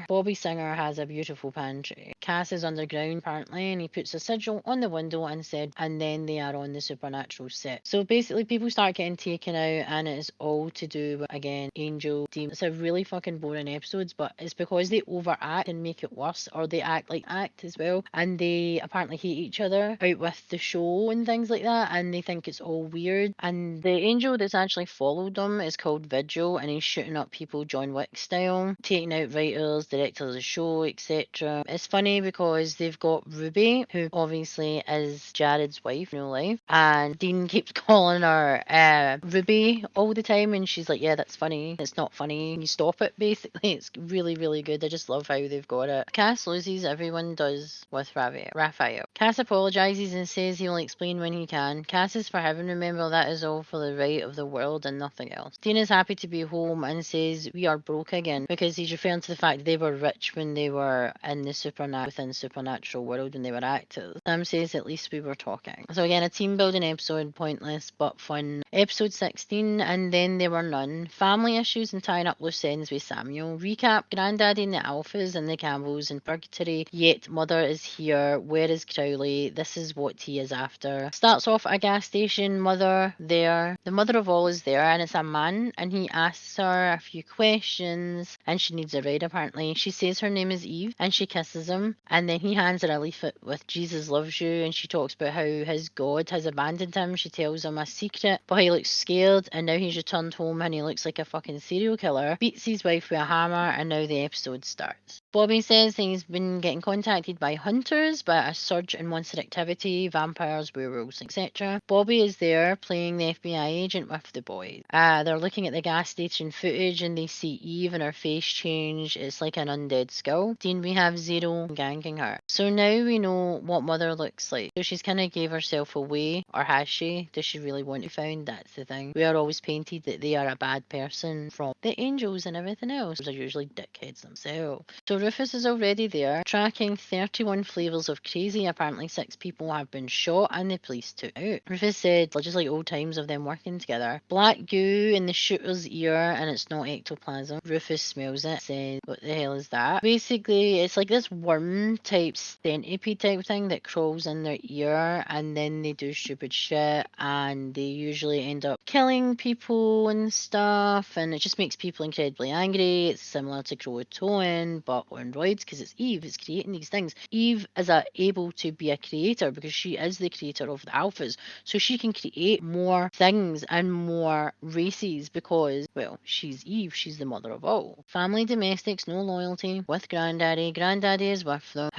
Bobby Singer has a beautiful pantry. Cass is underground apparently, and he puts a sigil on the window and then they are on the supernatural set. So basically, people start getting taken out, and it's all to do with, again, angel, demon. It's a really fucking boring episodes, but it's because they overact and make it worse, or they act as well, and they apparently hate each other out with the show and things like that, and they think it's all weird. And the angel that's actually followed them is called Vigil, and he's shooting up people John Wick style, taking out writers, directors of the show, etc. It's funny because they've got Ruby, who obviously is Jared's wife in real life, and Dean keeps calling her Ruby all the time, and she's like, yeah, that's funny. It's not funny. Can you stop it, basically? It's really, really good. I just love how they've got it. Cass loses, everyone does, with Raphael. Cass apologises and says he'll explain when he can. Cass is for heaven, remember, that is all for the right of the world and nothing else. Dean is happy to be home and says we are broke again, because he's referring to the fact that they were rich when they were in the supernatural world when they were actors. Sam says at least we were talking. So again, a team building episode, pointless but fun. Episode 16, And Then There Were None. Family issues and tying up loose ends with Samuel. Recap, Granddaddy and the Alphas and the Campbells in purgatory, yet Mother is here. Where is Crowley? This is what he is after. Starts off at a gas station, Mother there. The mother of all is there, and it's a man, and he asks her a few questions, and she needs a ride apparently. She says her name is Eve, and she kisses him, and then he hands her a leaflet with Jesus loves you, and she talks about how his God has abandoned him. She tells him a secret, but he looks scared, and now he's returned home and he looks like a fucking serial killer. Beats his wife with a hammer, and now the episode starts. Bobby says he's been getting contacted by hunters by a surge in monster activity, vampires, werewolves, etc. Bobby is there playing the FBI agent with the boys. They're looking at the gas station footage and they see Eve and her face change. It's like an undead skull. Dean, we have Zero ganking her. So now we know what Mother looks like. So she's kind of gave herself away, or has she? Does she really want to be found? That's the thing. We are always painted that they are a bad person from the angels and everything else. They're usually dickheads themselves. So Rufus is already there, tracking 31 flavours of crazy. Apparently 6 people have been shot and the police took out. Rufus said, just like old times of them working together. Black goo in the shooter's ear, and it's not ectoplasm. Rufus smells it, says, what the hell is that? Basically, it's like this worm type, centipede type thing that crawls in their ear, and then they do stupid shit, and they usually end up killing people and stuff, and it just makes people incredibly angry. It's similar to Croatoan, but on roids, because it's Eve, it's creating these things. Eve is able to be a creator because she is the creator of the alphas, so she can create more things and more races because, well, she's Eve, she's the mother of all. Family domestics, no loyalty with Granddaddy. Granddaddy is with them.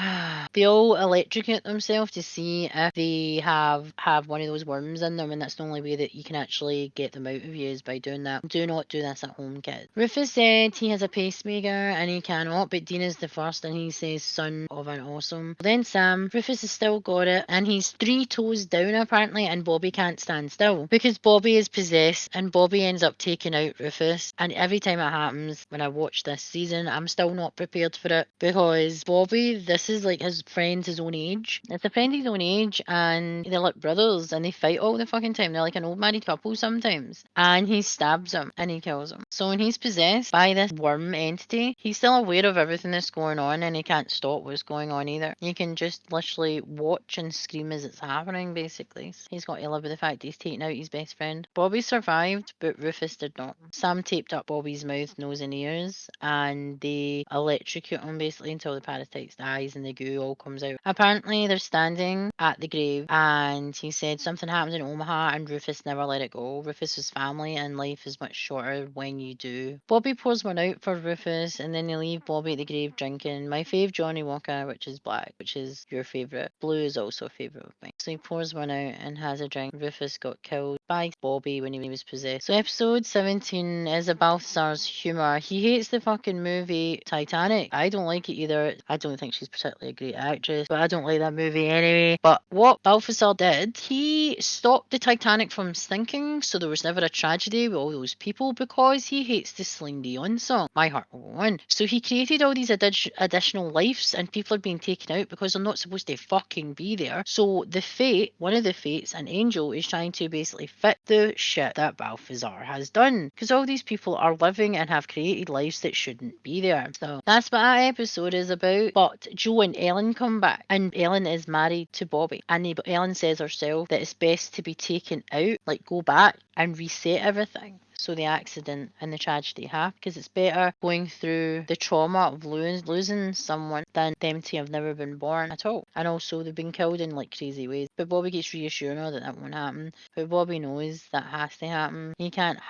They all electrocute themselves to see if they have one of those worms in them, and that's the only way that you can actually get them out of you is by doing that. Do not do this at home, kids. Rufus said he has a pacemaker and he cannot, but Dean Dean is the first, and he says son of an awesome. Then Sam, Rufus has still got it, and he's 3 toes down apparently, and Bobby can't stand still because Bobby is possessed, and Bobby ends up taking out Rufus. And every time it happens, when I watch this season, I'm still not prepared for it, because Bobby, this is like his friend his own age. It's a friend his own age, and they're like brothers, and they fight all the fucking time. They're like an old married couple sometimes. And he stabs him and he kills him. So when he's possessed by this worm entity, he's still aware of everything that's going on, and he can't stop what's going on either. He can just literally watch and scream as it's happening, basically. He's got to live with the fact he's taken out his best friend. Bobby survived, but Rufus did not. Sam taped up Bobby's mouth, nose and ears, and they electrocute him basically until the parasite dies and the goo all comes out. Apparently they're standing at the grave, and he said something happened in Omaha and Rufus never let it go. Rufus is family, and life is much shorter when you do. Bobby pours one out for Rufus, and then they leave Bobby at the grave drinking. My fave Johnny Walker, which is black, which is your favourite. Blue is also a favourite of mine. So he pours one out and has a drink. Rufus got killed by Bobby when he was possessed. So episode 17 is Balthazar's humour. He hates the fucking movie Titanic. I don't like it either. I don't think she's particularly a great actress, but I don't like that movie anyway. But what Balthazar did, he stopped the Titanic from sinking, so there was never a tragedy with all those people, because he hates the Celine Dion song, My Heart Will Go On. So he created all these additional lives, and people are being taken out because they're not supposed to fucking be there. So the fate, one of the fates, an angel, is trying to basically fit the shit that Balthazar has done, because all these people are living and have created lives that shouldn't be there. So that's what that episode is about. But Joe and Ellen come back, and Ellen is married to Bobby, and Ellen says herself that it's best to be taken out, like go back and reset everything, so the accident and the tragedy happen, because it's better going through the trauma of losing someone than them to have never been born at all. And also they've been killed in like crazy ways. But Bobby gets reassuring her that that won't happen. But Bobby knows that has to happen. He can't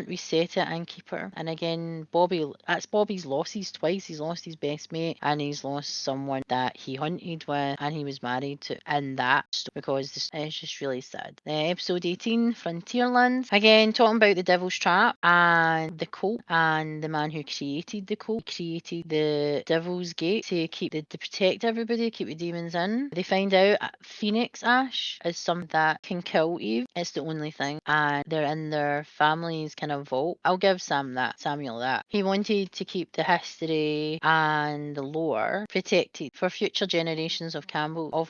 reset it and keep her. And again, that's Bobby's losses twice. He's lost his best mate, and he's lost someone that he hunted with and he was married to. And that, because it's just really sad. Episode 18, Frontierland. Again, talking about the Devil's Trap and the cult, and the man who created the cult created the Devil's Gate to protect everybody, keep the demons in. They find out Phoenix Ash is something that can kill Eve. It's the only thing, and they're in their family's kind of vault. I'll give Samuel that. He wanted to keep the history and the lore protected for future generations of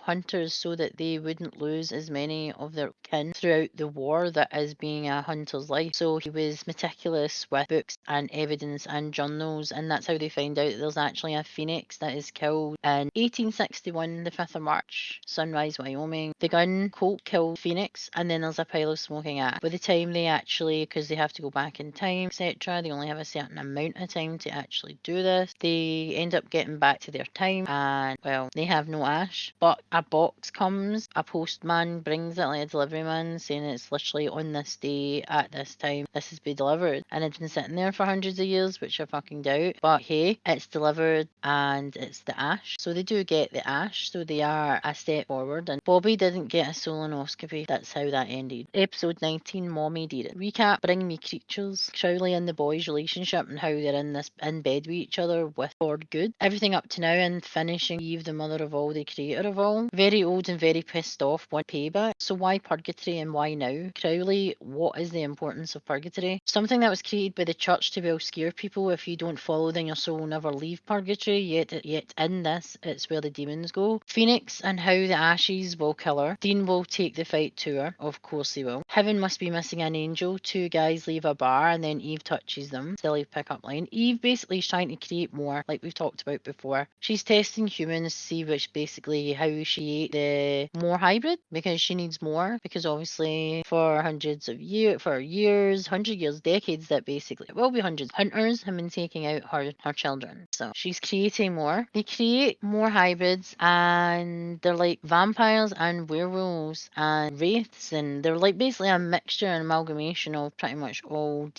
hunters, so that they wouldn't lose as many of their kin throughout the war that is being a hunter's life. So he was meticulous with books and evidence and journals, and that's how they find out that there's actually a phoenix that is killed in 1861, the 5th of March, Sunrise, Wyoming. The gun Colt killed Phoenix, and then there's a pile of smoking ash. By the time they actually, because they have to go back in time, etc., they only have a certain amount of time to actually do this. They end up getting back to their time, and well, they have no ash, but a box comes, a postman brings it, like a delivery man, saying it's literally on this day at this time this has been delivered, and it's been sitting there for hundreds of years, which I fucking doubt, but hey, it's delivered and it's the ash. So they do get the ash, so they are a step forward. And Bobby didn't get a colonoscopy. That's how that ended. Episode 19, Mommy Dearest. Recap: Bring Me Creatures. Crowley and the boys' relationship and how they're in bed with each other with for good. Everything up to now, and finishing Eve, the mother of all, the creator of all. Very old and very pissed off. Want payback. So why purgatory and why now? Crowley, what is the importance of purgatory? Something that was created by the church to scare people. If you don't follow, then your soul will never leave purgatory. Yet in this, it's where the demons go. Phoenix and how the ashes will kill her. Dean will take the fight to her. Of course he will. Heaven must be missing an angel. 2 guys leave a bar, and then Eve touches them. Silly pickup line. Eve basically is trying to create more, like we've talked about before. She's testing humans to see which basically how she ate the more hybrid, because she needs more, because obviously for hundred years, decades, that basically it will be hundreds. Hunters have been taking out her children. So she's creating more. They create more hybrids, and they're like vampires and werewolves and wraiths, and they're like basically a mixture and amalgamation of pretty much all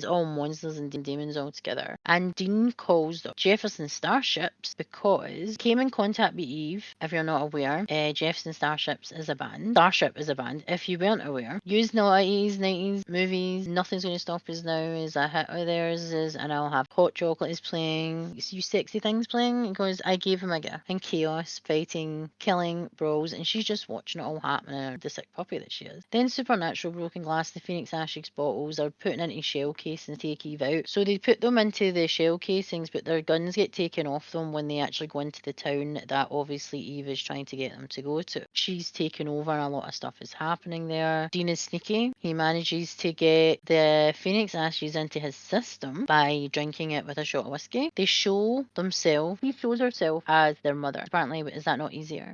all monsters and demons all together. And Dean calls them Jefferson Starships because came in contact with Eve. If you're not aware, Jefferson Starships is a band. Starship is a band. If you weren't aware, using not 80s, 90s movies. Nothing's going to stop us now. Is a hit of theirs is, and I'll have Hot Chocolate is playing. You Sexy Things playing because I gave him a gift. And chaos, fighting, killing, brawls, and she's just watching it all happening. The sick puppy that she is. Then Supernatural, Broken Glass, the Phoenix Ashes bottles are putting into shell casings and take Eve out. So they put them into the shell casings, but their guns get taken off them when they actually go into the town that obviously Eve is trying to get them to go to. She's taken over, a lot of stuff is happening there. Dean is sneaky. He manages to get the Phoenix Ashes into his system by drinking it with a shot of whiskey. They show themselves, he shows herself as their mother. Apparently, is that not easier?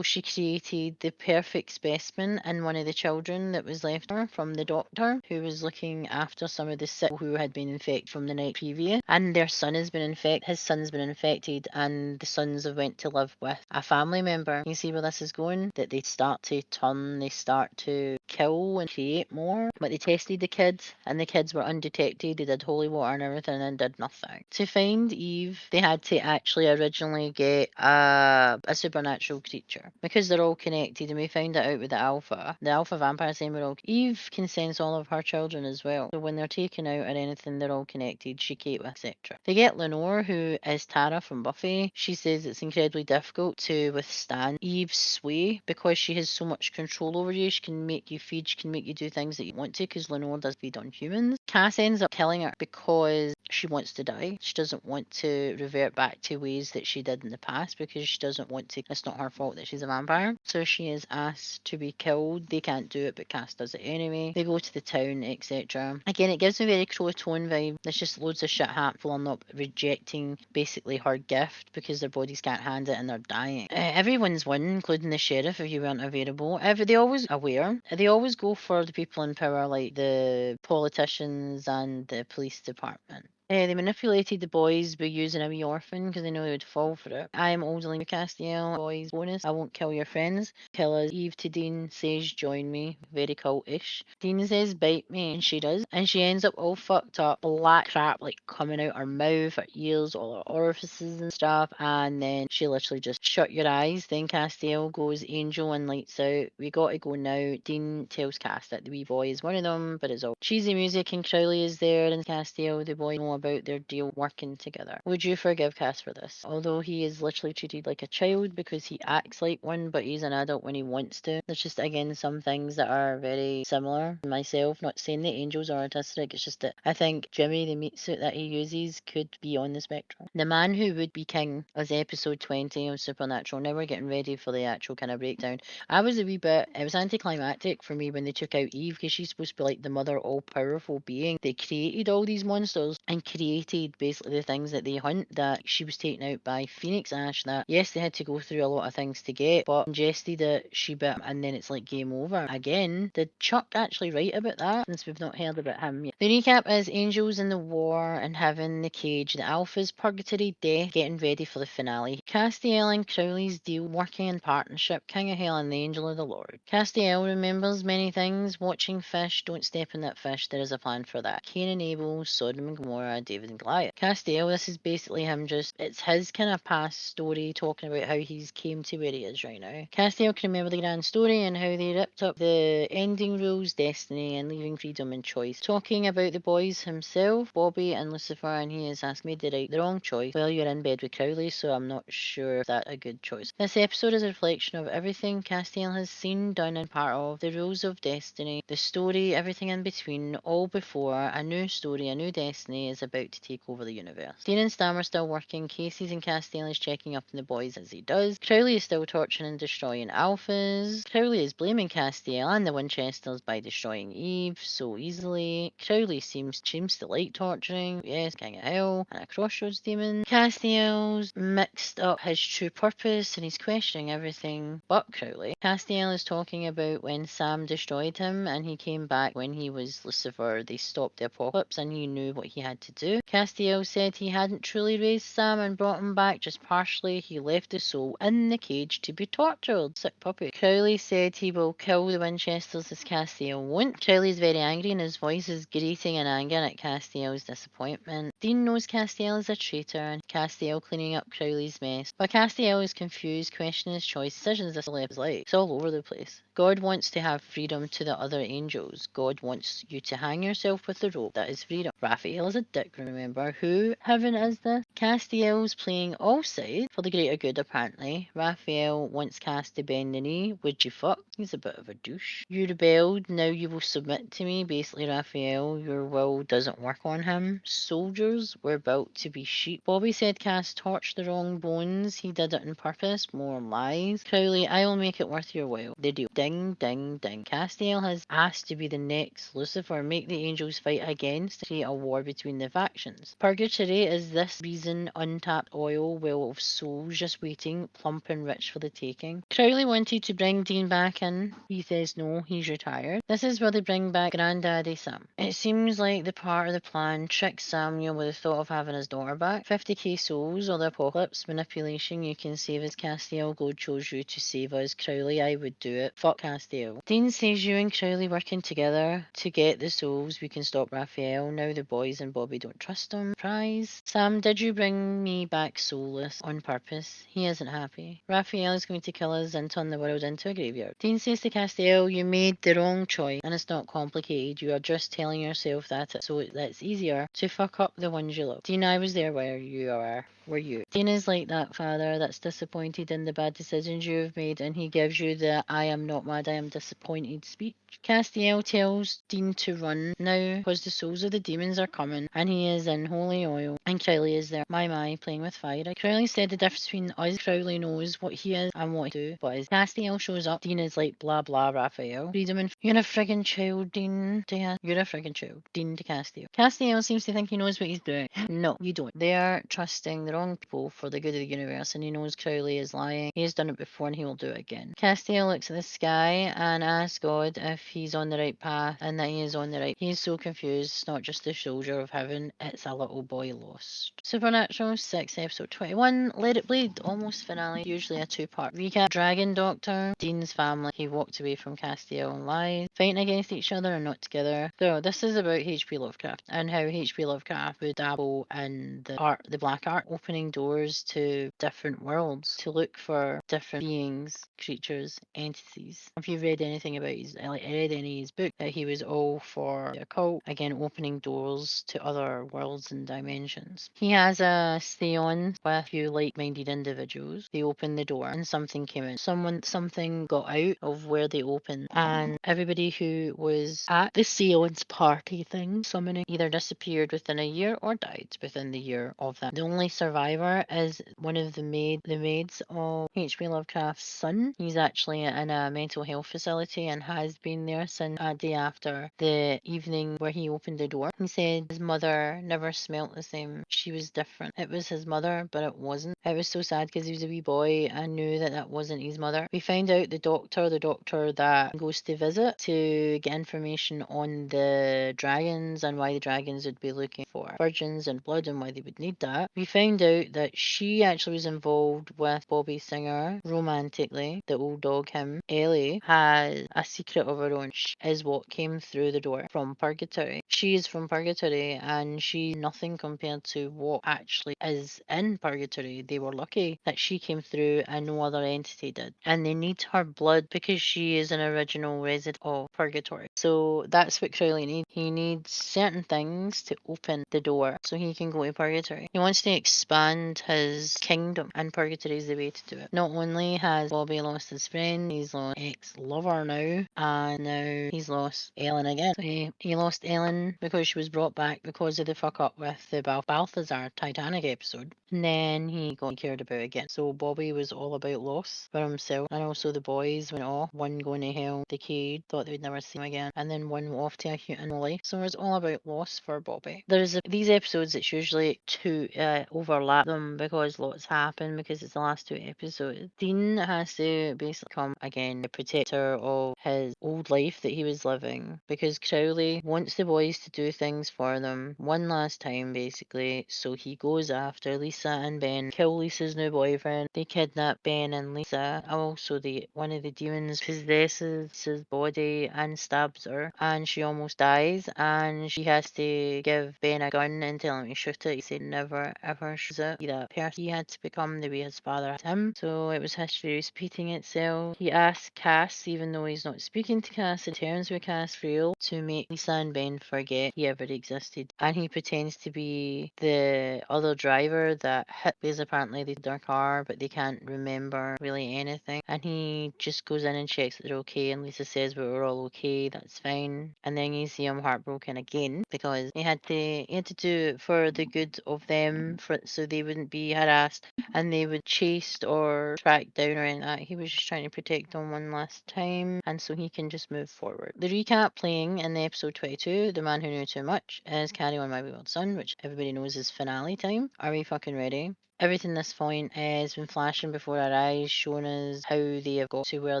She created the perfect specimen in one of the children that was left her from the doctor who was looking after some of the sick who had been infected from the night previous. And their son has been infected. His son's been infected, and the sons have went to live with a family member. You see where this is going? That they start to turn, they start to kill and create more. But they tested the kids, and the kids were undetected. They did holy water and everything and did nothing. To find Eve, they had to actually originally get a supernatural creature because they're all connected, and we found that out with the alpha. The alpha vampire saying we're all. Eve can sense all of her children as well. So when they're taken out or anything, they're all connected. She, Kate, etc. They get Lenore, who is Tara from Buffy. She says it's incredibly difficult to withstand Eve's sway because she has so much control over you. She can make you feed, she can make you do things that you want to because Lenore does feed on humans. Cass ends up killing her because she wants to die. She doesn't want to revert back to ways that she did in the past because she doesn't want to. It's not her fault that she's a vampire. So she is asked to be killed. They can't do it, but Cass does it anyway. They go to the town, etc. Again, it gives me very Crotone vibe. There's just loads of shit happening, not rejecting basically her gift because their bodies can't handle it and they're dying. Everyone's won, including the sheriff if you weren't available. They always aware. They always go for the people in power, like the politicians and the police department. They manipulated the boys by using a wee orphan because they know they would fall for it. I am Olderling Castiel, boys bonus. I won't kill your friends. Killers. Eve to Dean says join me. Very cultish. Dean says bite me, and she does. And she ends up all fucked up, black crap like coming out her mouth, her ears, all her orifices and stuff. And then she literally just shut your eyes. Then Castiel goes angel and lights out. We gotta go now. Dean tells Cass that the wee boy is one of them, but it's all cheesy music and Crowley is there and Castiel, the boy, know about their deal working together. Would you forgive Cass for this? Although he is literally treated like a child because he acts like one, but he's an adult when he wants to. There's just, again, some things that are very similar. Myself, not saying that angels are autistic, it's just that I think Jimmy, the meat suit that he uses, could be on the spectrum. The Man Who Would Be King is episode 20 of Supernatural. Now we're getting ready for the actual kind of breakdown. I was a wee bit, it was anticlimactic for me when they took out Eve because she's supposed to be like the mother all-powerful being. They created all these monsters and created basically the things that they hunt, that she was taken out by Phoenix Ash, that yes, they had to go through a lot of things to get, but ingested it, she bit, and then it's like game over. Again, did Chuck actually write about that since we've not heard about him yet? The recap is Angels in the War and Heaven, the Cage, the Alphas, Purgatory, Death, getting ready for the finale. Castiel and Crowley's deal, working in partnership, King of Hell and the Angel of the Lord. Castiel remembers many things, watching fish, don't step in that fish, there is a plan for that. Cain and Abel, Sodom and Gomorrah, David and Goliath. Castiel, this is basically him it's his kind of past story talking about how he's came to where he is right now. Castiel can remember the grand story and how they ripped up the ending rules, destiny, and leaving freedom and choice. Talking about the boys himself, Bobby and Lucifer, and he has asked me the wrong choice. Well, you're in bed with Crowley, so I'm not sure if that's a good choice. This episode is a reflection of everything Castiel has seen, done, and part of, the rules of destiny, the story, everything in between, all before a new story, a new destiny is about to take over the universe. Dean and Stam are still working, Casey's and Castiel is checking up on the boys as he does. Crowley is still torturing and destroying alphas. Crowley is blaming Castiel and the Winchesters by destroying Eve so easily. Crowley seems to like torturing, yes, King of Hell, and a Crossroads demon. Castiel's mixed up his true purpose and he's questioning everything but Crowley. Castiel is talking about when Sam destroyed him and he came back when he was Lucifer. They stopped the apocalypse and he knew what he had to do. Castiel said he hadn't truly raised Sam and brought him back, just partially. He left the soul in the cage to be tortured. Sick puppy. Crowley said he will kill the Winchesters as Castiel won't. Crowley is very angry and his voice is grating in anger at Castiel's disappointment. Dean knows Castiel is a traitor and Castiel cleaning up Crowley's mess. But Castiel is confused, questioning his choice, decisions this left his life. It's all over the place. God wants to have freedom to the other angels. God wants you to hang yourself with the rope that is freedom. Raphael is a dick, remember. Who heaven is this? Castiel's playing all sides for the greater good, apparently. Raphael wants Cass to bend the knee. Would you fuck? He's a bit of a douche. You rebelled, now you will submit to me. Basically, Raphael, your will doesn't work on him. Soldiers were built to be sheep. Bobby said Cass torched the wrong bones. He did it on purpose. More lies. Crowley, I will make it worth your while. They do. Ding, ding, ding. Castiel has asked to be the next Lucifer. Make the angels fight against, create a war between the factions. Purgatory is this reason untapped oil, well of souls just waiting, plump and rich for the taking. Crowley wanted to bring Dean back in. He says no, he's retired. This is where they bring back Granddaddy Sam. It seems like the part of the plan tricks Samuel with the thought of having his daughter back. 50k souls or the apocalypse, manipulation, you can save us. Castiel, God chose you to save us. Crowley, I would do it. Fuck Castiel. Dean says you and Crowley working together to get the souls, we can stop Raphael. Now the boys and Bobby don't trust him. Prize. Sam, did you bring me back soulless on purpose? He isn't happy. Raphael is going to kill us and turn the world into a graveyard. Dean says to Castiel, you made the wrong choice and it's not complicated. You are just telling yourself that so that's easier to fuck up the ones you love. Dean, I was there where you are. Were you? Dean is like that father that's disappointed in the bad decisions you have made, and he gives you the I am not mad, I am disappointed speech. Castiel tells Dean to run now because the souls of the demons are coming and he is in holy oil and Crowley is there. My, playing with fire. Crowley said the difference between us, Crowley knows what he is and what he do, but as Castiel shows up, Dean is like blah blah Raphael. Freedom and you're a friggin' child, Dean. You're a friggin' child. Dean to Castiel. Castiel seems to think he knows what he's doing. No, you don't. They are trusting the wrong people for the good of the universe and he knows Crowley is lying. He has done it before and he will do it again. Castiel looks at the sky and asks God if he's on the right path and that he is on the right. He is so confused. It's not just the soldier of heaven, it's a little boy lost. Supernatural 6 episode 21. Let It Bleed. Almost finale. Usually a 2-part recap. Dragon Doctor. Dean's family. He walked away from Castiel and lies. Fighting against each other and not together. So this is about H.P. Lovecraft and how H.P. Lovecraft would dabble in the art, the black art, opening doors to different worlds to look for different beings, creatures, entities. If you've read anything about his, like read any of his book, that he was all for the occult, again opening doors to other worlds and dimensions. He has a seance with a few like-minded individuals. They opened the door and something came in. Something got out of where they opened, and everybody who was at the seance party thing summoning either disappeared within a year or died within the year of that. The only survivor is one of the maids of H.P. Lovecraft's son. He's actually in a mental health facility and has been there since a day after the evening where he opened the door. He said his mother never smelt the same. She was different. It was his mother, but it wasn't. It was so sad because he was a wee boy and knew that that wasn't his mother. We find out the doctor that goes to visit to get information on the dragons and why the dragons would be looking for virgins and blood and why they would need that. We found out that she actually was involved with Bobby Singer romantically. The old dog him. Ellie has a secret of her own. She is what came through the door from Purgatory. She is from Purgatory and she's nothing compared to what actually is in Purgatory. They were lucky that she came through and no other entity did. And they need her blood because she is an original resident of Purgatory. So that's what Crowley needs. He needs certain things to open the door so he can go to Purgatory. He wants to expand his kingdom and Purgatory is the way to do it. Not only has Bobby lost his friend, he's lost ex-lover now, and now he's lost Ellen again. So he lost Ellen because she was brought back because of the fuck up with the Balthazar Titanic episode. And then he got cared about again. So Bobby was all about loss for himself. And also the boys went off. One going to hell, decayed, thought they would never see him again. And then one off to a human life. So it was all about loss for Bobby. These episodes, it's usually two overlap them because lots happen because it's the last 2 episodes. Dean has to basically become again the protector of his old old life that he was living, because Crowley wants the boys to do things for them one last time, basically. So he goes after Lisa and Ben, kill Lisa's new boyfriend. They kidnap Ben and Lisa. Also, one of the demons possesses Lisa's body and stabs her, and she almost dies. And she has to give Ben a gun and tell him to shoot it. He said never ever shoot it. That person he had to become the way his father had him. So it was history repeating itself. He asked Cass, even though he's not speaking to Cass, in terms with Cass real, to make Lisa and Ben forget he ever existed. And he pretends to be the other driver that hit, because apparently they their car, but they can't remember really anything. And he just goes in and checks that they're okay, and Lisa says, "But we're all okay, that's fine." And then you see him heartbroken again, because he had to do it for the good of them, so they wouldn't be harassed and they would chased or tracked down or anything like that. He was just trying to protect them one last time, and so he can just move forward. The recap playing in the episode 22, The Man Who Knew Too Much, is Carry On My Wayward Son, which everybody knows is finale time. Are we fucking ready? Everything this point has been flashing before our eyes, showing us how they have got to where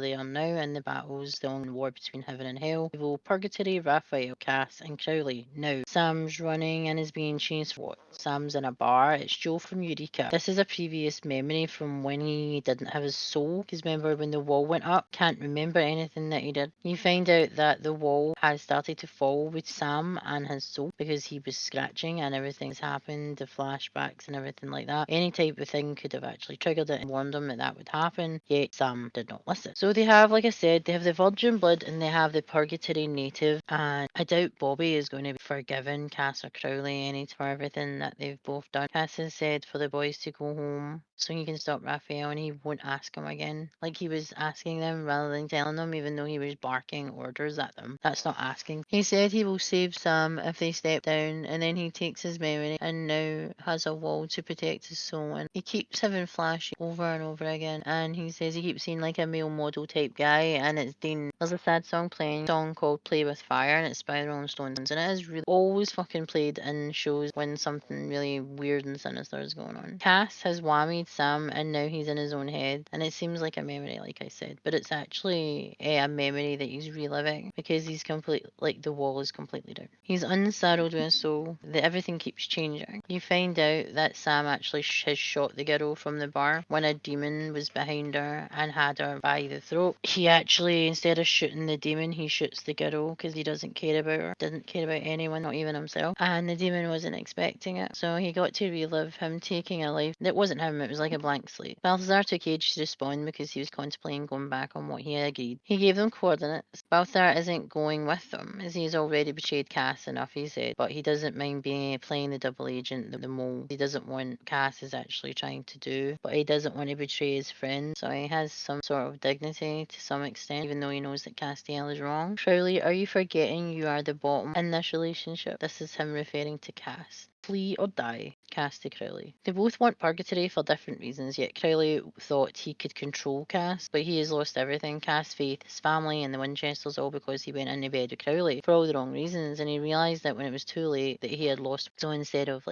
they are now in the battles, the ongoing war between heaven and hell. Evil, Purgatory, Raphael, Cass, and Crowley. Now, Sam's running and is being chased for what? Sam's in a bar. It's Joe from Eureka. This is a previous memory from when he didn't have his soul, because remember when the wall went up? Can't remember anything that he did. You find out that the wall has started to fall with Sam and his soul, because he was scratching and everything's happened, the flashbacks and everything like that. Any type of thing could have actually triggered it and warned him that would happen, yet Sam did not listen. So they have, like I said, they have the virgin blood and they have the purgatory native, and I doubt Bobby is going to be forgiven Cass or Crowley for everything that they've both done. Cass has said for the boys to go home so he can stop Raphael, and he won't ask him again. Like he was asking them rather than telling them, even though he was barking orders at them. That's not asking. He said he will save Sam if they step down, and then he takes his memory and now has a wall to protect his soul. And he keeps having flashes over and over again, and he says he keeps seeing like a male model type guy, and there's a sad song playing, a song called Play With Fire, and it's by the Rolling Stones, and it is really always fucking played in shows when something really weird and sinister is going on. Cass has whammied Sam, and now he's in his own head, and it seems like a memory, like I said, but it's actually a memory that he's reliving, because he's the wall is completely down. He's unsaddled with his soul, everything keeps changing. You find out that Sam actually has shot the girl from the bar when a demon was behind her and had her by the throat. He actually, instead of shooting the demon, he shoots the girl because he doesn't care about her, didn't care about anyone, not even himself, and the demon wasn't expecting it, so he got to relive him taking a life. It wasn't him, it was like a blank slate. Balthazar took ages to respond because he was contemplating going back on what he had agreed. He gave them coordinates. Balthazar isn't going with them, as he's already betrayed Cass enough, he said, but he doesn't mind playing the double agent, the mole. He doesn't want Cass is actually trying to do, but he doesn't want to betray his friend, so he has some sort of dignity to some extent, even though he knows that Castiel is wrong. Crowley, are you forgetting you are the bottom in this relationship? This is him referring to Cass. Flee or die, Cass to Crowley. They both want purgatory for different reasons, yet Crowley thought he could control Cass, but he has lost everything. Cass' faith, his family, and the Winchesters, all because he went into bed with Crowley for all the wrong reasons, and he realised that when it was too late that he had lost. So instead of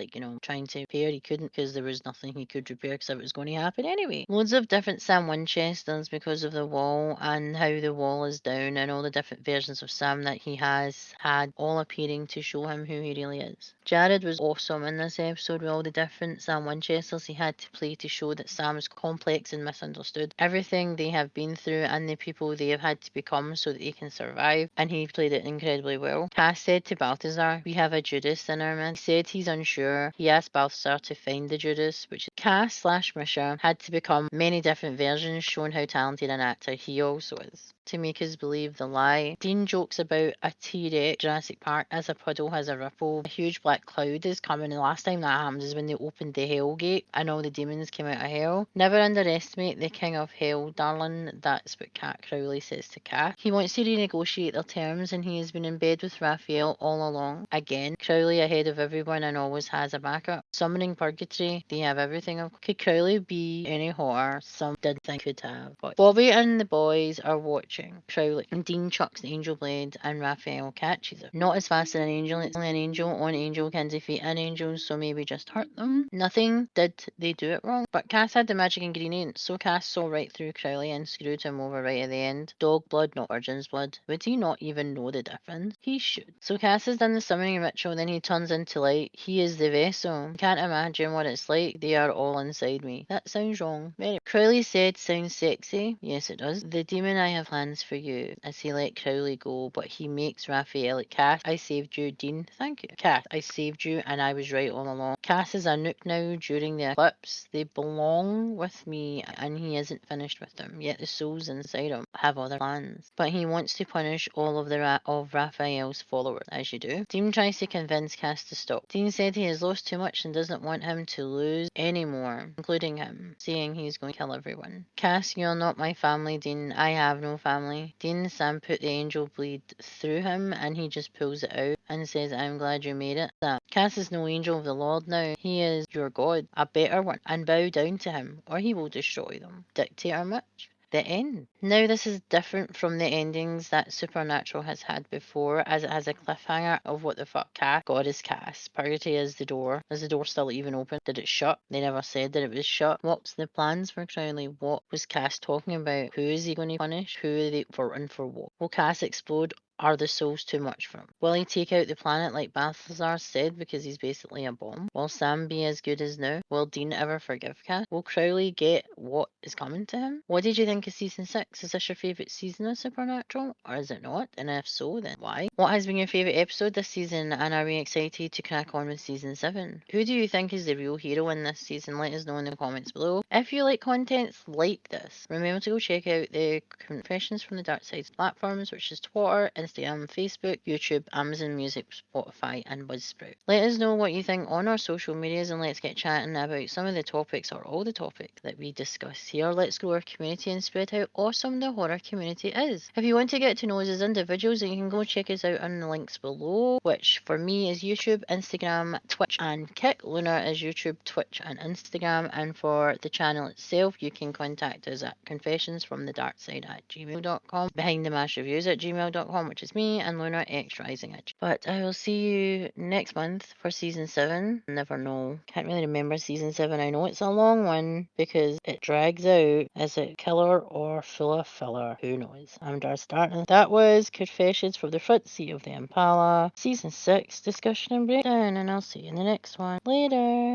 trying to repair, he couldn't, because there was nothing he could repair because it was going to happen anyway. Loads of different Sam Winchesters because of the wall and how the wall is down, and all the different versions of Sam that he has had, all appearing to show him who he really is. Jared was awesome in this episode with all the different Sam Winchesters he had to play to show that Sam is complex and misunderstood. Everything they have been through and the people they have had to become so that they can survive, and he played it incredibly well. Cass said to Balthazar, "We have a Judas in our midst." He said he's unsure. He asked Balthazar to find the Judas, which Cass/Misha had to become many different versions, showing how talented an actor he also is. To make us believe the lie, Dean jokes about a T-Rex Jurassic Park as a puddle has a ripple. A huge black cloud is coming, and the last time that happened is when they opened the Hell Gate and all the demons came out of hell. Never underestimate the King of Hell, darling. That's what Cat Crowley says to Cass. He wants to renegotiate their terms, and he has been in bed with Raphael all along. Again, Crowley ahead of everyone and always has a backup. Summoning Purgatory, they have everything. Could Crowley be any hotter? Some did think could have. But Bobby and the boys are watching Crowley, and Dean chucks the angel blade and Raphael catches it. Not as fast as an angel, it's only an angel on angel can defeat an fallen angels, so maybe just hurt them. Nothing did they do it wrong. But Cass had the magic ingredients, so Cass saw right through Crowley and screwed him over right at the end. Dog blood, not virgin's blood. Would he not even know the difference? He should. So Cass has done the summoning ritual, then he turns into light. He is the vessel. Can't imagine what it's like. They are all inside me. That sounds wrong. Very. Crowley said, sounds sexy. Yes, it does. The demon, I have plans for you. As he let Crowley go, but he makes Raphael at Cass. I saved you, Dean. Thank you. Cass, I saved you, and I was right all along. Cass is a nuke now during the eclipse. They belong with me, and he isn't finished with them. Yet the souls inside him have other plans. But he wants to punish all of of Raphael's followers, as you do. Dean tries to convince Cass to stop. Dean said he has lost too much and doesn't want him to lose any more, including him, saying he's going to kill everyone. Cass, you're not my family, Dean. I have no family. Dean Sam put the angel bleed through him, and he just pulls it out and says, I'm glad you made it. Sam, Cass is no angel of the Lord now. He is your God, a better one, and bow down to him, or he will destroy them. Dictator much? The end. Now this is different from the endings that Supernatural has had before, as it has a cliffhanger of what the fuck Cass. God is Cass. Purgatory is the door. Is the door still even open? Did it shut? They never said that it was shut. What's the plans for Crowley? What was Cass talking about? Who is he going to punish? Who are they for and for what? Will Cass explode? Are the souls too much for him? Will he take out the planet like Balthazar said because he's basically a bomb? Will Sam be as good as now? Will Dean ever forgive Cass? Will Crowley get what is coming to him? What did you think of season 6? Is this your favourite season of Supernatural? Or is it not? And if so, then why? What has been your favourite episode this season? And are we excited to crack on with season 7? Who do you think is the real hero in this season? Let us know in the comments below. If you like content like this, remember to go check out the Confessions from the Darkside platforms, which is Twitter, Instagram, Facebook, YouTube, Amazon Music, Spotify, and Buzzsprout. Let us know what you think on our social medias, and let's get chatting about some of the topics or all the topics that we discuss here. Let's grow our community and spread how awesome the horror community is. If you want to get to know us as individuals, then you can go check us out on the links below, which for me is YouTube, Instagram, Twitch, and Kick. Luna is YouTube, Twitch, and Instagram. And for the channel itself, you can contact us at confessionsfromthedarkside@gmail.com, behind the mash reviews at gmail.com, which is me, and Luna X Rising at. But I will see you next month for season 7. Never know. Can't really remember season 7. I know it's a long one because it drags out. Is it killer or full of filler? Who knows? I'm Darcy Darkness. That was Confessions from the Front Seat of the Impala, season 6, discussion and breakdown, and I'll see you in the next one. Later.